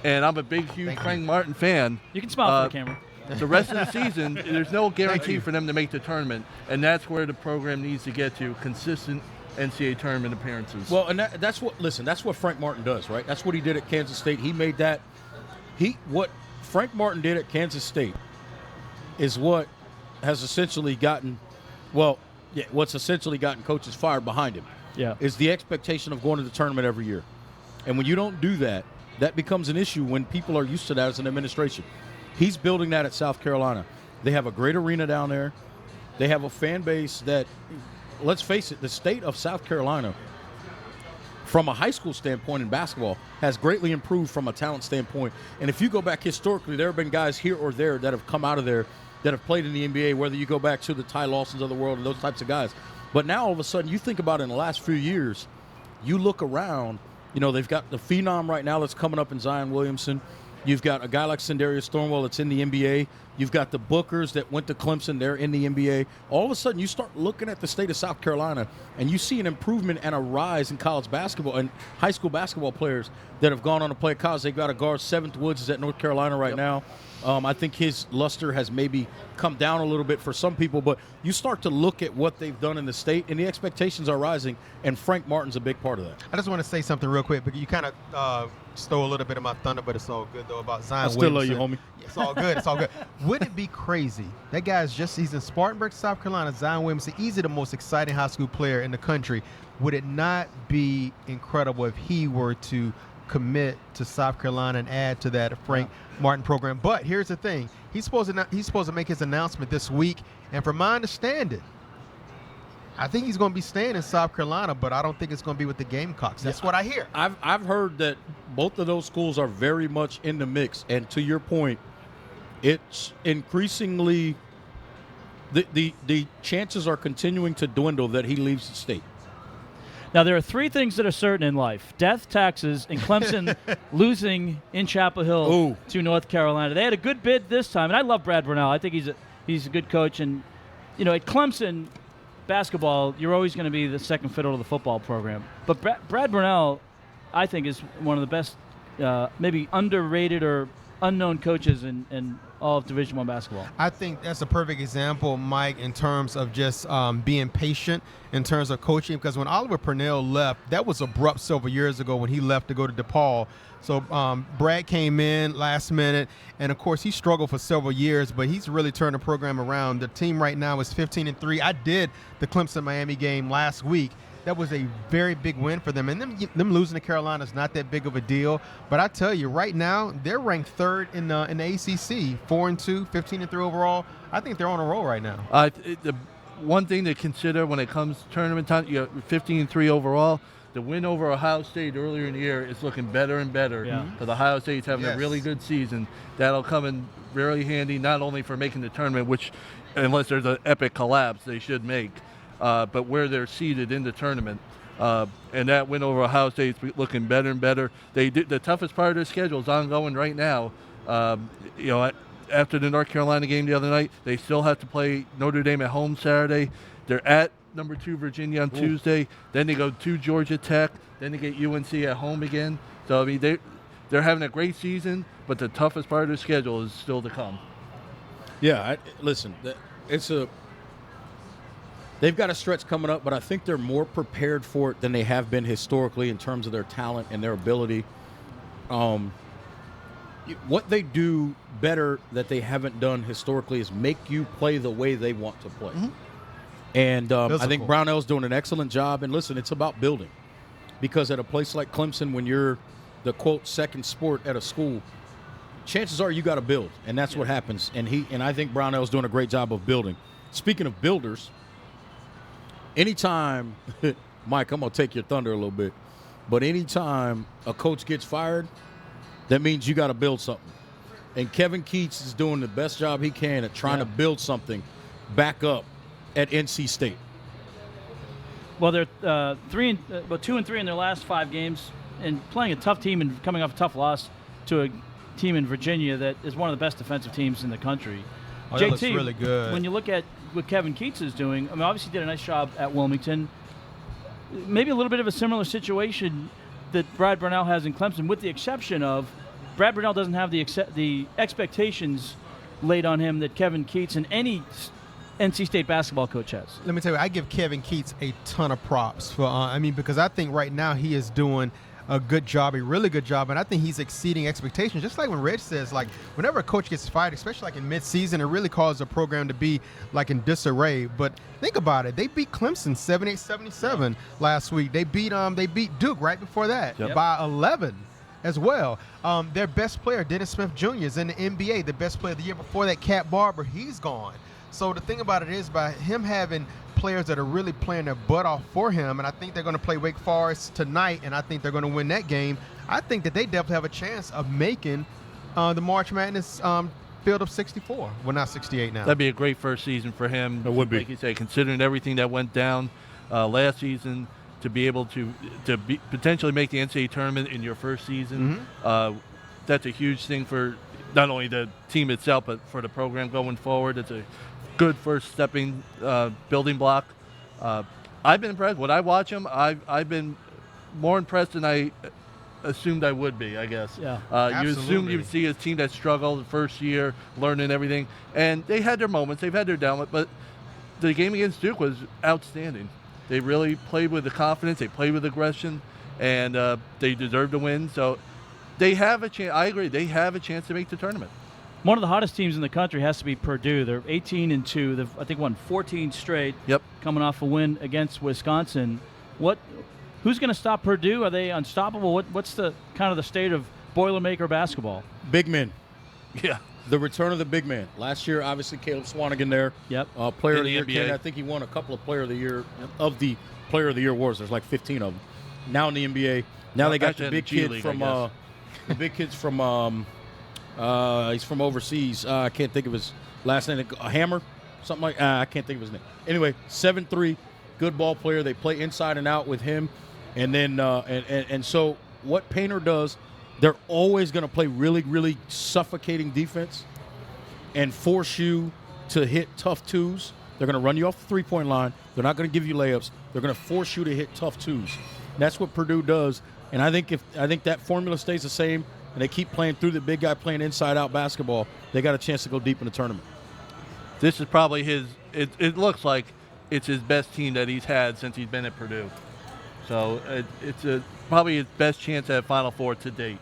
and I'm a big, huge Frank Martin fan. You can smile for the camera. The rest of the season, there's no guarantee for them to make the tournament, and that's where the program needs to get to, consistent NCAA tournament appearances. Well, and that's what Frank Martin does, right? That's what he did at Kansas State. He made that. What Frank Martin did at Kansas State is what has essentially gotten, what's essentially gotten coaches fired behind him. Yeah. Is the expectation of going to the tournament every year. And when you don't do that, that becomes an issue when people are used to that as an administration. He's building that at South Carolina. They have a great arena down there. They have a fan base that, let's face it, the state of South Carolina, from a high school standpoint in basketball, has greatly improved from a talent standpoint. And if you go back historically, there have been guys here or there that have come out of there that have played in the NBA, whether you go back to the Ty Lawsons of the world and those types of guys. But now all of a sudden you think about it in the last few years, you look around, they've got the phenom right now that's coming up in Zion Williamson. You've got a guy like Sindarius Thornwell that's in the NBA. You've got the Bookers that went to Clemson. They're in the NBA. All of a sudden, you start looking at the state of South Carolina, and you see an improvement and a rise in college basketball and high school basketball players that have gone on to play at college. They've got a guard, Seventh Woods, is at North Carolina right now. I think his luster has maybe come down a little bit for some people, but you start to look at what they've done in the state, and the expectations are rising, and Frank Martin's a big part of that. I just want to say something real quick, because you kind of stole a little bit of my thunder, but it's all good, though, about Zion I still Williamson. love you, homie. It's all good. It's all good. Wouldn't it be crazy? That guy's he's in Spartanburg, South Carolina. Zion Williamson, easily the most exciting high school player in the country. Would it not be incredible if he were to commit to South Carolina and add to that Frank Martin program? But here's the thing. He's supposed to make his announcement this week, and from my understanding, I think he's going to be staying in South Carolina, but I don't think it's going to be with the Gamecocks. That's what I hear. I've heard that both of those schools are very much in the mix, and to your point, it's increasingly the chances are continuing to dwindle that he leaves the state. Now, there are three things that are certain in life: death, taxes, and Clemson losing in Chapel Hill to North Carolina. They had a good bid this time, and I love Brad Brownell. I think he's a good coach, and at Clemson basketball, you're always going to be the second fiddle to the football program. But Brad Brownell, I think, is one of the best, maybe underrated or unknown coaches in all of Division I basketball. I think that's a perfect example, Mike, in terms of just being patient in terms of coaching, because when Oliver Purnell left, that was abrupt several years ago when he left to go to DePaul. So Brad came in last minute, and of course he struggled for several years, but he's really turned the program around. The team right now is 15-3. I did the Clemson-Miami game last week. That was a very big win for them. And them losing to Carolina is not that big of a deal. But I tell you, right now, they're ranked third in the ACC, 4-2, 15-3 overall. I think they're on a roll right now. The one thing to consider when it comes to tournament time, 15-3 overall. The win over Ohio State earlier in the year is looking better and better. Because Ohio State's having a really good season. That'll come in very handy, not only for making the tournament, which, unless there's an epic collapse, they should make. But where they're seeded in the tournament. And that win over Ohio State's looking better and better. The toughest part of their schedule is ongoing right now. After the North Carolina game the other night, they still have to play Notre Dame at home Saturday. They're at number 2 Virginia on Tuesday. Then they go to Georgia Tech. Then they get UNC at home again. So, I mean, they're having a great season, but the toughest part of their schedule is still to come. Yeah, they've got a stretch coming up, but I think they're more prepared for it than they have been historically in terms of their talent and their ability. What they do better that they haven't done historically is make you play the way they want to play. Mm-hmm. And I think Brownell's doing an excellent job. And listen, it's about building. Because at a place like Clemson, when you're the, quote, second sport at a school, chances are you got to build. And that's what happens. And I think Brownell's doing a great job of building. Speaking of builders, anytime, Mike, I'm going to take your thunder a little bit, but anytime a coach gets fired, that means you got to build something. And Kevin Keats is doing the best job he can at trying to build something back up at NC State. Well, they're 2-3 in their last 5 games, and playing a tough team and coming off a tough loss to a team in Virginia that is one of the best defensive teams in the country. JT, that looks really good. When you look at what Kevin Keats is doing, I mean, obviously he did a nice job at Wilmington. Maybe a little bit of a similar situation that Brad Brownell has in Clemson, with the exception of Brad Brownell doesn't have the expectations laid on him that Kevin Keats and any NC State basketball coach has. Let me tell you, I give Kevin Keats a ton of props for. Because I think right now he is doing a good job, a really good job, and I think he's exceeding expectations. Just like when Reg says, like, whenever a coach gets fired, especially like in mid-season, it really causes a program to be like in disarray. But think about it. They beat Clemson 78-77 last week. They beat Duke right before that by 11 as well. Their best player, Dennis Smith Jr., is in the NBA. The best player of the year before that, Cat Barber, he's gone. So the thing about it is, by him having players that are really playing their butt off for him, and I think they're going to play Wake Forest tonight, and I think they're going to win that game. I think that they definitely have a chance of making the March Madness field of 64. Well, not 68 now. That'd be a great first season for him. It would be. Like you say, considering everything that went down last season, to be able to potentially make the NCAA tournament in your first season, that's a huge thing for not only the team itself, but for the program going forward. It's a good first stepping building block. I've been impressed. When I watch him, I've been more impressed than I assumed I would be, I guess. Yeah. You assumed you'd see a team that struggled the first year, learning everything. And they had their moments. They've had their down, but the game against Duke was outstanding. They really played with the confidence. They played with aggression, and they deserved to win. So they have a chance. I agree. They have a chance to make the tournament. One of the hottest teams in the country has to be Purdue. They're 18-2. They've, I think, won 14 straight. Yep. Coming off a win against Wisconsin. Who's going to stop Purdue? Are they unstoppable? What's the kind of the state of Boilermaker basketball? Big men. Yeah. The return of the big man. Last year, obviously, Caleb Swanigan there. Yep. Player In of the the year. NBA. I think he won a couple of Player of the Year of the Player of the Year awards. There's like 15 of them. Now in the NBA. Now they got Actually, the big in the G kid League, from I guess. the big kid's from he's from overseas. I can't think of his last name. Hammer, something like. I can't think of his name. Anyway, 7'3", good ball player. They play inside and out with him, and then and so what Painter does, they're always going to play really, really suffocating defense and force you to hit tough twos. They're going to run you off the three-point line. They're not going to give you layups. They're going to force you to hit tough twos. That's what Purdue does. And I think if that formula stays the same and they keep playing through the big guy playing inside-out basketball, they got a chance to go deep in the tournament. This is probably it looks like it's his best team that he's had since he's been at Purdue. So it's probably his best chance at Final Four to date.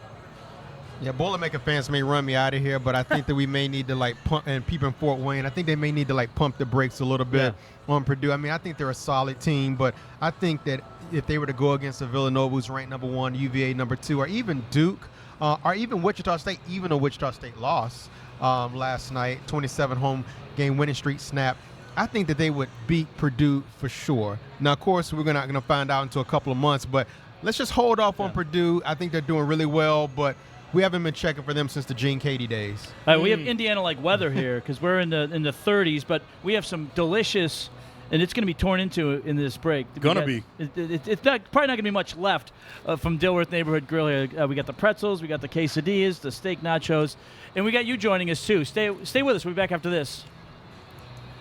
Yeah, Boilermaker fans may run me out of here, but I think that we may need to pump, and people in Fort Wayne, I think they may need to pump the brakes a little bit on Purdue. I mean, I think they're a solid team, but I think that if they were to go against a Villanova who's ranked number 1, UVA number 2, or even Duke, or even Wichita State, even though Wichita State lost last night, 27 home game winning streak snap, I think that they would beat Purdue for sure. Now, of course, we're not going to find out until a couple of months, but let's just hold off on Purdue. I think they're doing really well, but we haven't been checking for them since the Gene Katie days. We have Indiana-like weather here because we're in the 30s, but we have some delicious, and it's going to be torn into in this break. It's probably not going to be much left from Dilworth Neighborhood Grill here. We got the pretzels, we got the quesadillas, the steak nachos, and we got you joining us too. Stay with us. We'll be back after this.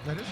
That is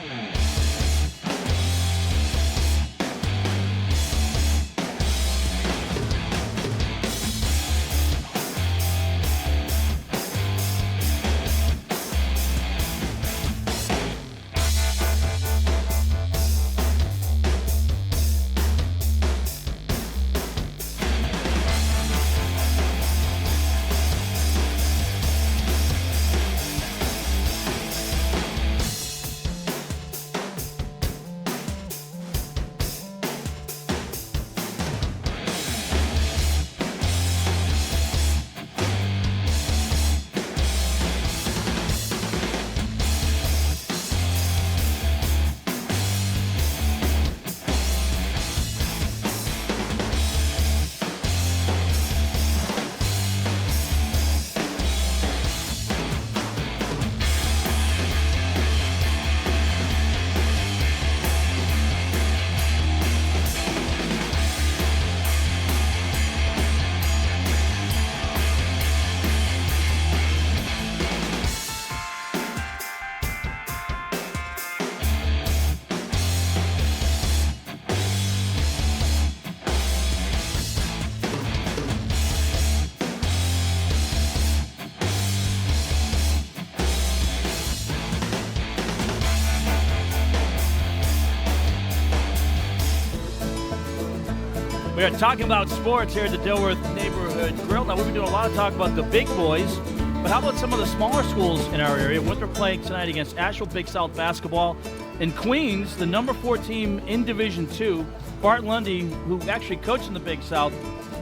We are talking about sports here at the Dilworth Neighborhood Grill. Now, we've been doing a lot of talk about the big boys, but how about some of the smaller schools in our area? Winthrop playing tonight against Asheville Big South basketball. In Queens, the number 4 team in Division II, Bart Lundy, who actually coached in the Big South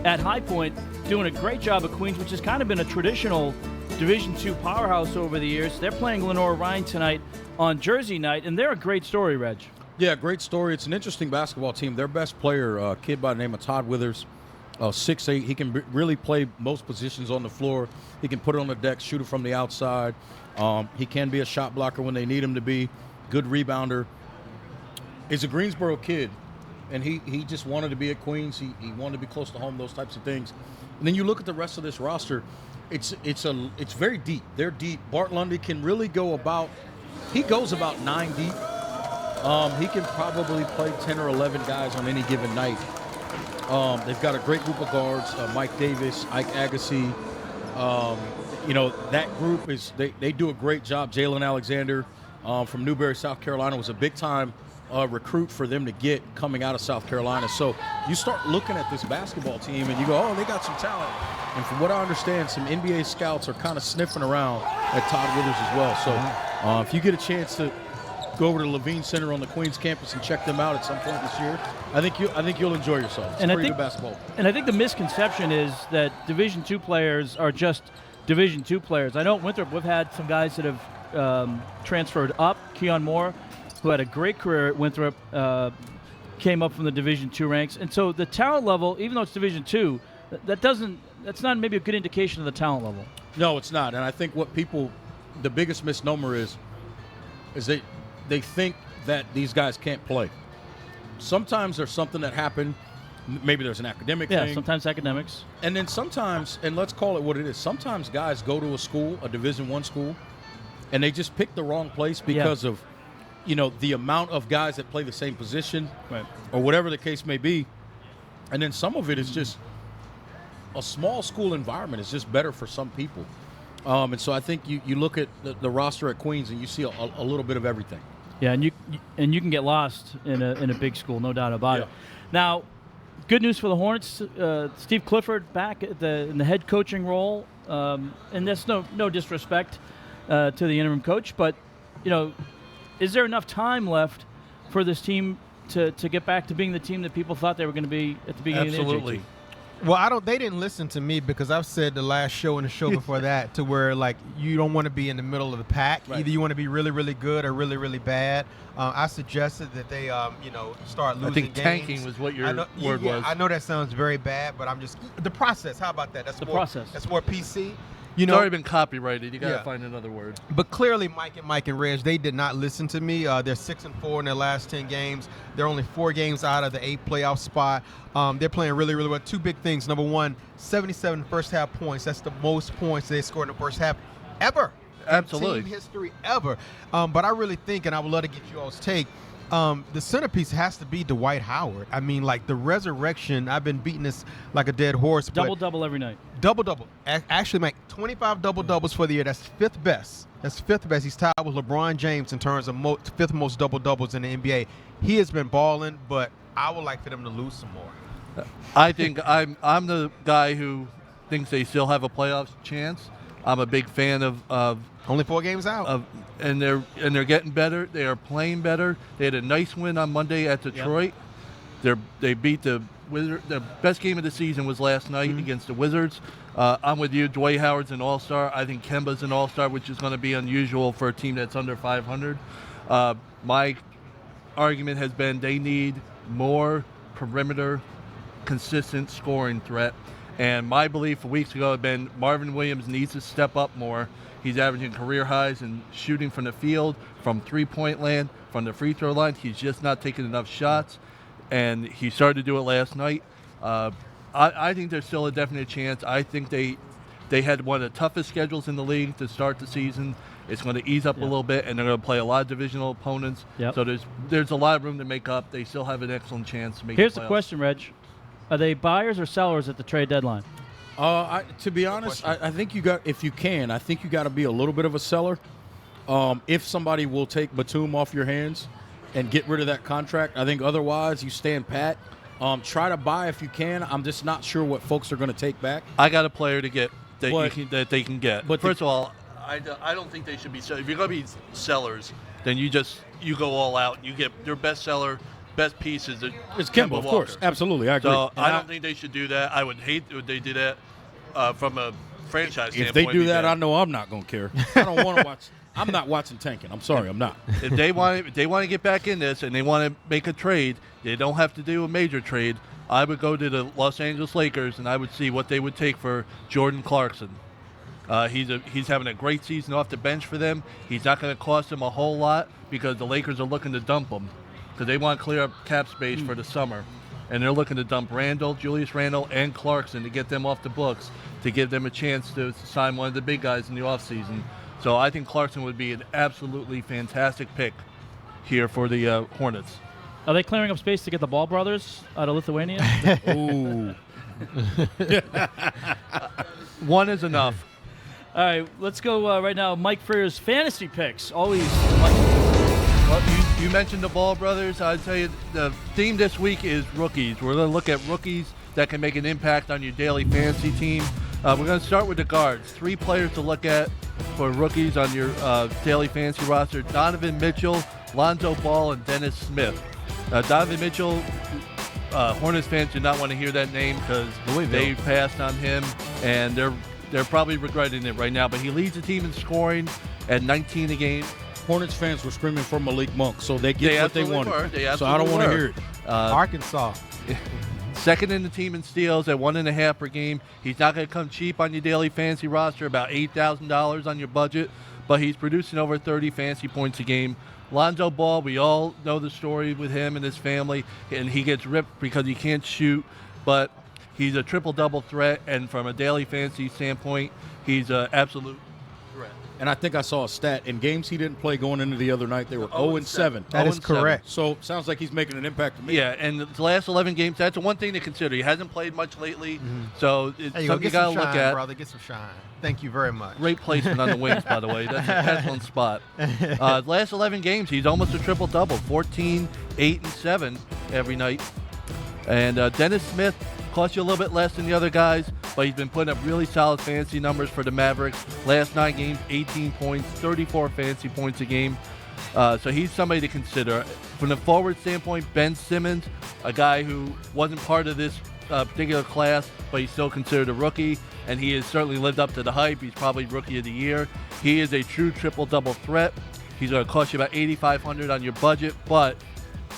at High Point, doing a great job at Queens, which has kind of been a traditional Division II powerhouse over the years. They're playing Lenore Rhine tonight on Jersey night, and they're a great story, Reg. Yeah, great story. It's an interesting basketball team. Their best player, a kid by the name of Todd Withers, 6'8". He can really play most positions on the floor. He can put it on the deck, shoot it from the outside. He can be a shot blocker when they need him to be. Good rebounder. He's a Greensboro kid, and he just wanted to be at Queens. He wanted to be close to home, those types of things. And then you look at the rest of this roster, it's very deep. They're deep. Bart Lundy can really go about – he goes about 9 deep. He can probably play 10 or 11 guys on any given night. They've got a great group of guards, Mike Davis, Ike Agassi. That group they do a great job. Jalen Alexander from Newberry, South Carolina, was a big-time recruit for them to get coming out of South Carolina. So you start looking at this basketball team and you go, oh, they got some talent. And from what I understand, some NBA scouts are kind of sniffing around at Todd Withers as well. So if you get a chance to go over to Levine Center on the Queens campus and check them out at some point this year, I think you'll enjoy yourself. It's pretty good basketball. And I think the misconception is that Division II players are just Division II players. I know at Winthrop we've had some guys that have transferred up. Keon Moore, who had a great career at Winthrop, came up from the Division II ranks. And so the talent level, even though it's Division II, that's not maybe a good indication of the talent level. No, it's not. And I think the biggest misnomer is they think that these guys can't play. Sometimes there's something that happened. Maybe there's an academic thing. Yeah, sometimes academics. And then sometimes, and let's call it what it is, sometimes guys go to a school, a Division I school, and they just pick the wrong place because of, the amount of guys that play the same position, right, or whatever the case may be. And then some of it is just a small school environment is just better for some people. And so I think you look at the roster at Queens and you see a little bit of everything. Yeah, and you can get lost in a big school, no doubt about it. Now, good news for the Hornets. Steve Clifford back in the head coaching role, and that's no disrespect to the interim coach, but is there enough time left for this team to get back to being the team that people thought they were going to be at the beginning? Absolutely. of the Well, they didn't listen to me because I've said the last show and the show before that to where, like, you don't want to be in the middle of the pack. Right. Either you want to be really, really good or really, really bad. I suggested that they, start losing games. I think tanking was what your word was. I know that sounds very bad, but I'm just – the process, how about that? That's The more, process. That's more PC. It's already been copyrighted. You got to Yeah. find another word. But clearly, Mike and Reg, they did not listen to me. They're 6-4 in their last 10 games. They're only 4 games out of the 8th playoff spot. They're playing really, really well. 2 big things. Number one, 77 first half points. That's the most points they scored in the first half ever. Absolutely. In team history ever. But I really think, and I would love to get you all's take, the centerpiece has to be Dwight Howard. I mean, like, the resurrection, I've been beating this like a dead horse. Double-double every night. Double-double. Actually, Mike, 25 double-doubles for the year. That's 5th best. That's 5th best. He's tied with LeBron James in terms of 5th most double-doubles in the NBA. He has been balling, but I would like for them to lose some more. I think I'm the guy who thinks they still have a playoff chance. I'm a big fan of only 4 games out. And they're getting better. They are playing better. They had a nice win on Monday at Detroit. Yep. They beat the Wizards. The best game of the season was last night against the Wizards. I'm with you. Dwight Howard's an all-star. I think Kemba's an all-star, which is going to be unusual for a team that's under 500. My argument has been they need more perimeter, consistent scoring threat. And my belief weeks ago had been Marvin Williams needs to step up more. He's averaging career highs in shooting from the field, from three-point land, from the free throw line. He's just not taking enough shots, and he started to do it last night. I think there's still a definite chance. I think they had one of the toughest schedules in the league to start the season. It's going to ease up a little bit, and they're going to play a lot of divisional opponents. Yep. So there's a lot of room to make up. They still have an excellent chance to make the playoffs. Here's the question, Reg. Are they buyers or sellers at the trade deadline? To be honest, I think you got to be a little bit of a seller. If somebody will take Batum off your hands and get rid of that contract, I think otherwise you stand pat. Try to buy if you can. I'm just not sure what folks are going to take back. I got a player to get that they can get. But first of all, I don't think they should be sellers. If you're going to be sellers, then you go all out. And you get their best seller. Best piece is it's Kemba, of course. Absolutely, I agree. So I don't think they should do that. I would hate if they did that from a franchise standpoint. If they do that, I know I'm not going to care. I don't want to watch. I'm not watching tanking. I'm sorry, I'm not. If they want to get back in this and they want to make a trade, they don't have to do a major trade. I would go to the Los Angeles Lakers and I would see what they would take for Jordan Clarkson. He's having a great season off the bench for them. He's not going to cost them a whole lot because the Lakers are looking to dump him because they want to clear up cap space for the summer. And they're looking to dump Julius Randle, and Clarkson to get them off the books to give them a chance to sign one of the big guys in the offseason. So I think Clarkson would be an absolutely fantastic pick here for the Hornets. Are they clearing up space to get the Ball brothers out of Lithuania? Ooh. One is enough. All right, let's go right now. Mike Freer's fantasy picks. Always. Well, you mentioned the Ball brothers. I'd tell you the theme this week is rookies. We're going to look at rookies that can make an impact on your daily fantasy team. We're going to start with the guards. 3 players to look at for rookies on your daily fantasy roster: Donovan Mitchell, Lonzo Ball, and Dennis Smith. Donovan Mitchell, Hornets fans do not want to hear that name because they passed on him, and they're probably regretting it right now. But he leads the team in scoring at 19 a game. Hornets fans were screaming for Malik Monk, so they get what they wanted. So I don't want to hear it. Arkansas. Second in the team in steals at 1.5 per game. He's not going to come cheap on your daily fantasy roster, about $8,000 on your budget, but he's producing over 30 fantasy points a game. Lonzo Ball, we all know the story with him and his family, and he gets ripped because he can't shoot, but he's a triple-double threat, and from a daily fantasy standpoint, he's an absolute threat. And I think I saw a stat. In games he didn't play going into the other night, they were 0-7. That is correct. So sounds like he's making an impact to me. Yeah, and the last 11 games, that's one thing to consider. He hasn't played much lately, so it's Hey, something you get got some to look shine, at. brother. Get some shine. Thank you very much. Great placement on the wings, by the way. That's an excellent spot. Last 11 games, he's almost a triple-double, 14, 8, and 7 every night. And Dennis Smith costs you a little bit less than the other guys, but he's been putting up really solid fantasy numbers for the Mavericks. Last 9 games, 18 points, 34 fantasy points a game. So he's somebody to consider. From the forward standpoint, Ben Simmons, a guy who wasn't part of this particular class, but he's still considered a rookie, and he has certainly lived up to the hype. He's probably Rookie of the Year. He is a true triple-double threat. He's going to cost you about $8,500 on your budget, but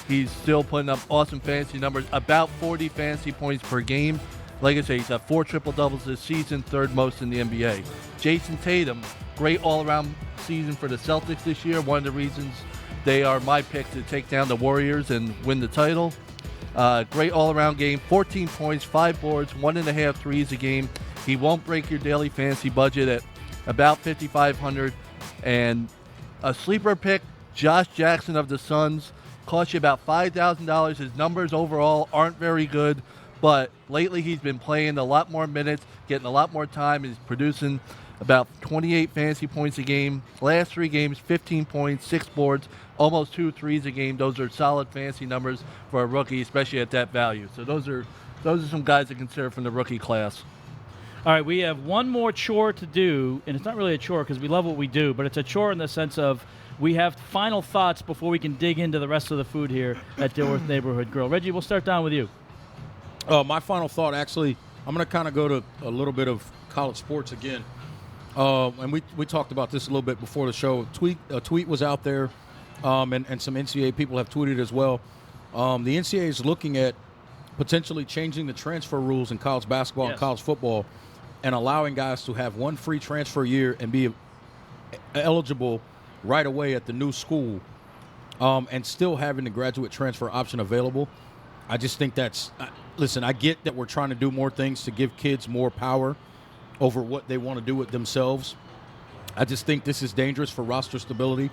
he's still putting up awesome fantasy numbers, about 40 fantasy points per game. Like I say, he's had 4 triple-doubles this season, 3rd most in the NBA. Jason Tatum, great all-around season for the Celtics this year. One of the reasons they are my pick to take down the Warriors and win the title. Great all-around game, 14 points, 5 boards, 1.5 threes a game. He won't break your daily fantasy budget at about $5,500. And a sleeper pick, Josh Jackson of the Suns, cost you about $5,000. His numbers overall aren't very good, but lately he's been playing a lot more minutes, getting a lot more time. He's producing about 28 fantasy points a game. Last 3 games, 15 points, 6 boards, almost 2 threes a game. Those are solid fantasy numbers for a rookie, especially at that value. So those are some guys to consider from the rookie class. All right, we have one more chore to do, and it's not really a chore because we love what we do, but it's a chore in the sense of we have final thoughts before we can dig into the rest of the food here at Dilworth Neighborhood Grill. Reggie, we'll start down with you. My final thought, actually, I'm going to kind of go to a little bit of college sports again. And we talked about this a little bit before the show. A tweet was out there, and some NCAA people have tweeted as well. The NCAA is looking at potentially changing the transfer rules in college basketball and college football and allowing guys to have 1 free transfer year and be eligible right away at the new school, and still having the graduate transfer option available. I just think that's listen, I get that we're trying to do more things to give kids more power over what they want to do with themselves. I just think this is dangerous for roster stability,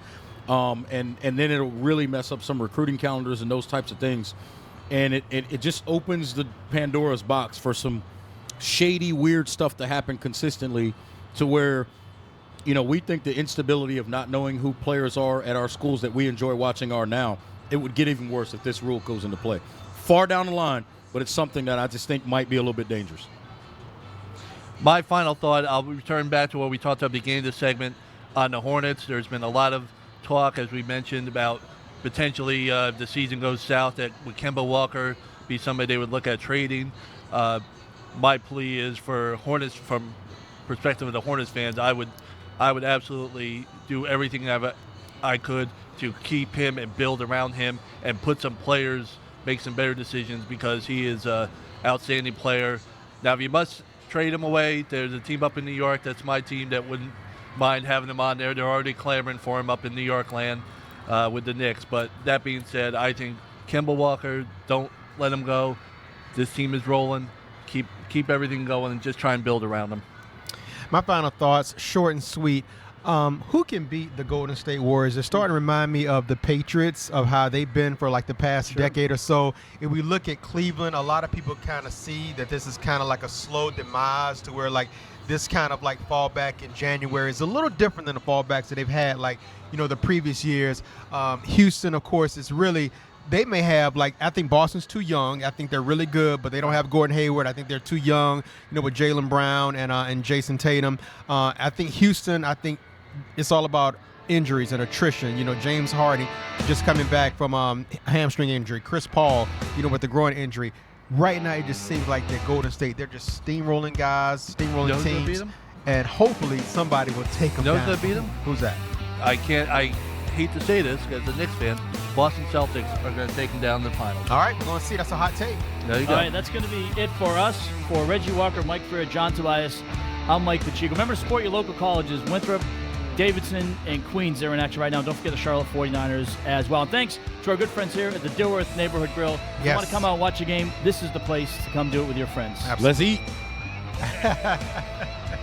and then it'll really mess up some recruiting calendars and those types of things. And it just opens the Pandora's box for some shady, weird stuff to happen consistently, to where, we think the instability of not knowing who players are at our schools that we enjoy watching are now. It would get even worse if this rule goes into play. Far down the line, but it's something that I just think might be a little bit dangerous. My final thought, I'll return back to what we talked at the beginning of the segment on the Hornets. There's been a lot of talk, as we mentioned, about potentially if the season goes south, that would Kemba Walker be somebody they would look at trading. My plea is for Hornets, from perspective of the Hornets fans, I would absolutely do everything I could to keep him and build around him and put some players make some better decisions because he is an outstanding player. Now, if you must trade him away, there's a team up in New York. That's my team that wouldn't mind having him on there. They're already clamoring for him up in New York land with the Knicks. But that being said, I think Kemba Walker, don't let him go. This team is rolling. Keep everything going and just try and build around him. My final thoughts, short and sweet. Who can beat the Golden State Warriors? They're starting to remind me of the Patriots, of how they've been for like the past decade or so. If we look at Cleveland, a lot of people kind of see that this is kind of like a slow demise to where like this kind of like fallback in January is a little different than the fallbacks that they've had like, the previous years. Houston, of course, is really – they may have, like, I think Boston's too young. I think they're really good, but they don't have Gordon Hayward. I think they're too young, with Jaylen Brown and Jason Tatum. I think Houston, it's all about injuries and attrition. James Harden just coming back from a hamstring injury. Chris Paul, with the groin injury. Right now, it just seems like that Golden State, they're just steamrolling guys, steamrolling teams. Beat them? And hopefully somebody will take them down. Who's going to beat them? Who's that? I hate to say this as a Knicks fan. Boston Celtics are going to take them down in the finals. All right, we're going to see. That's a hot take. There you go. All right, that's going to be it for us. For Reggie Walker, Mike Freer, John Tobias, I'm Mike Pacheco. Remember to support your local colleges, Winthrop, Davidson, and Queens. They're in action right now. Don't forget the Charlotte 49ers as well. And thanks to our good friends here at the Dilworth Neighborhood Grill. If you want to come out and watch a game, this is the place to come do it with your friends. Absolutely. Let's eat.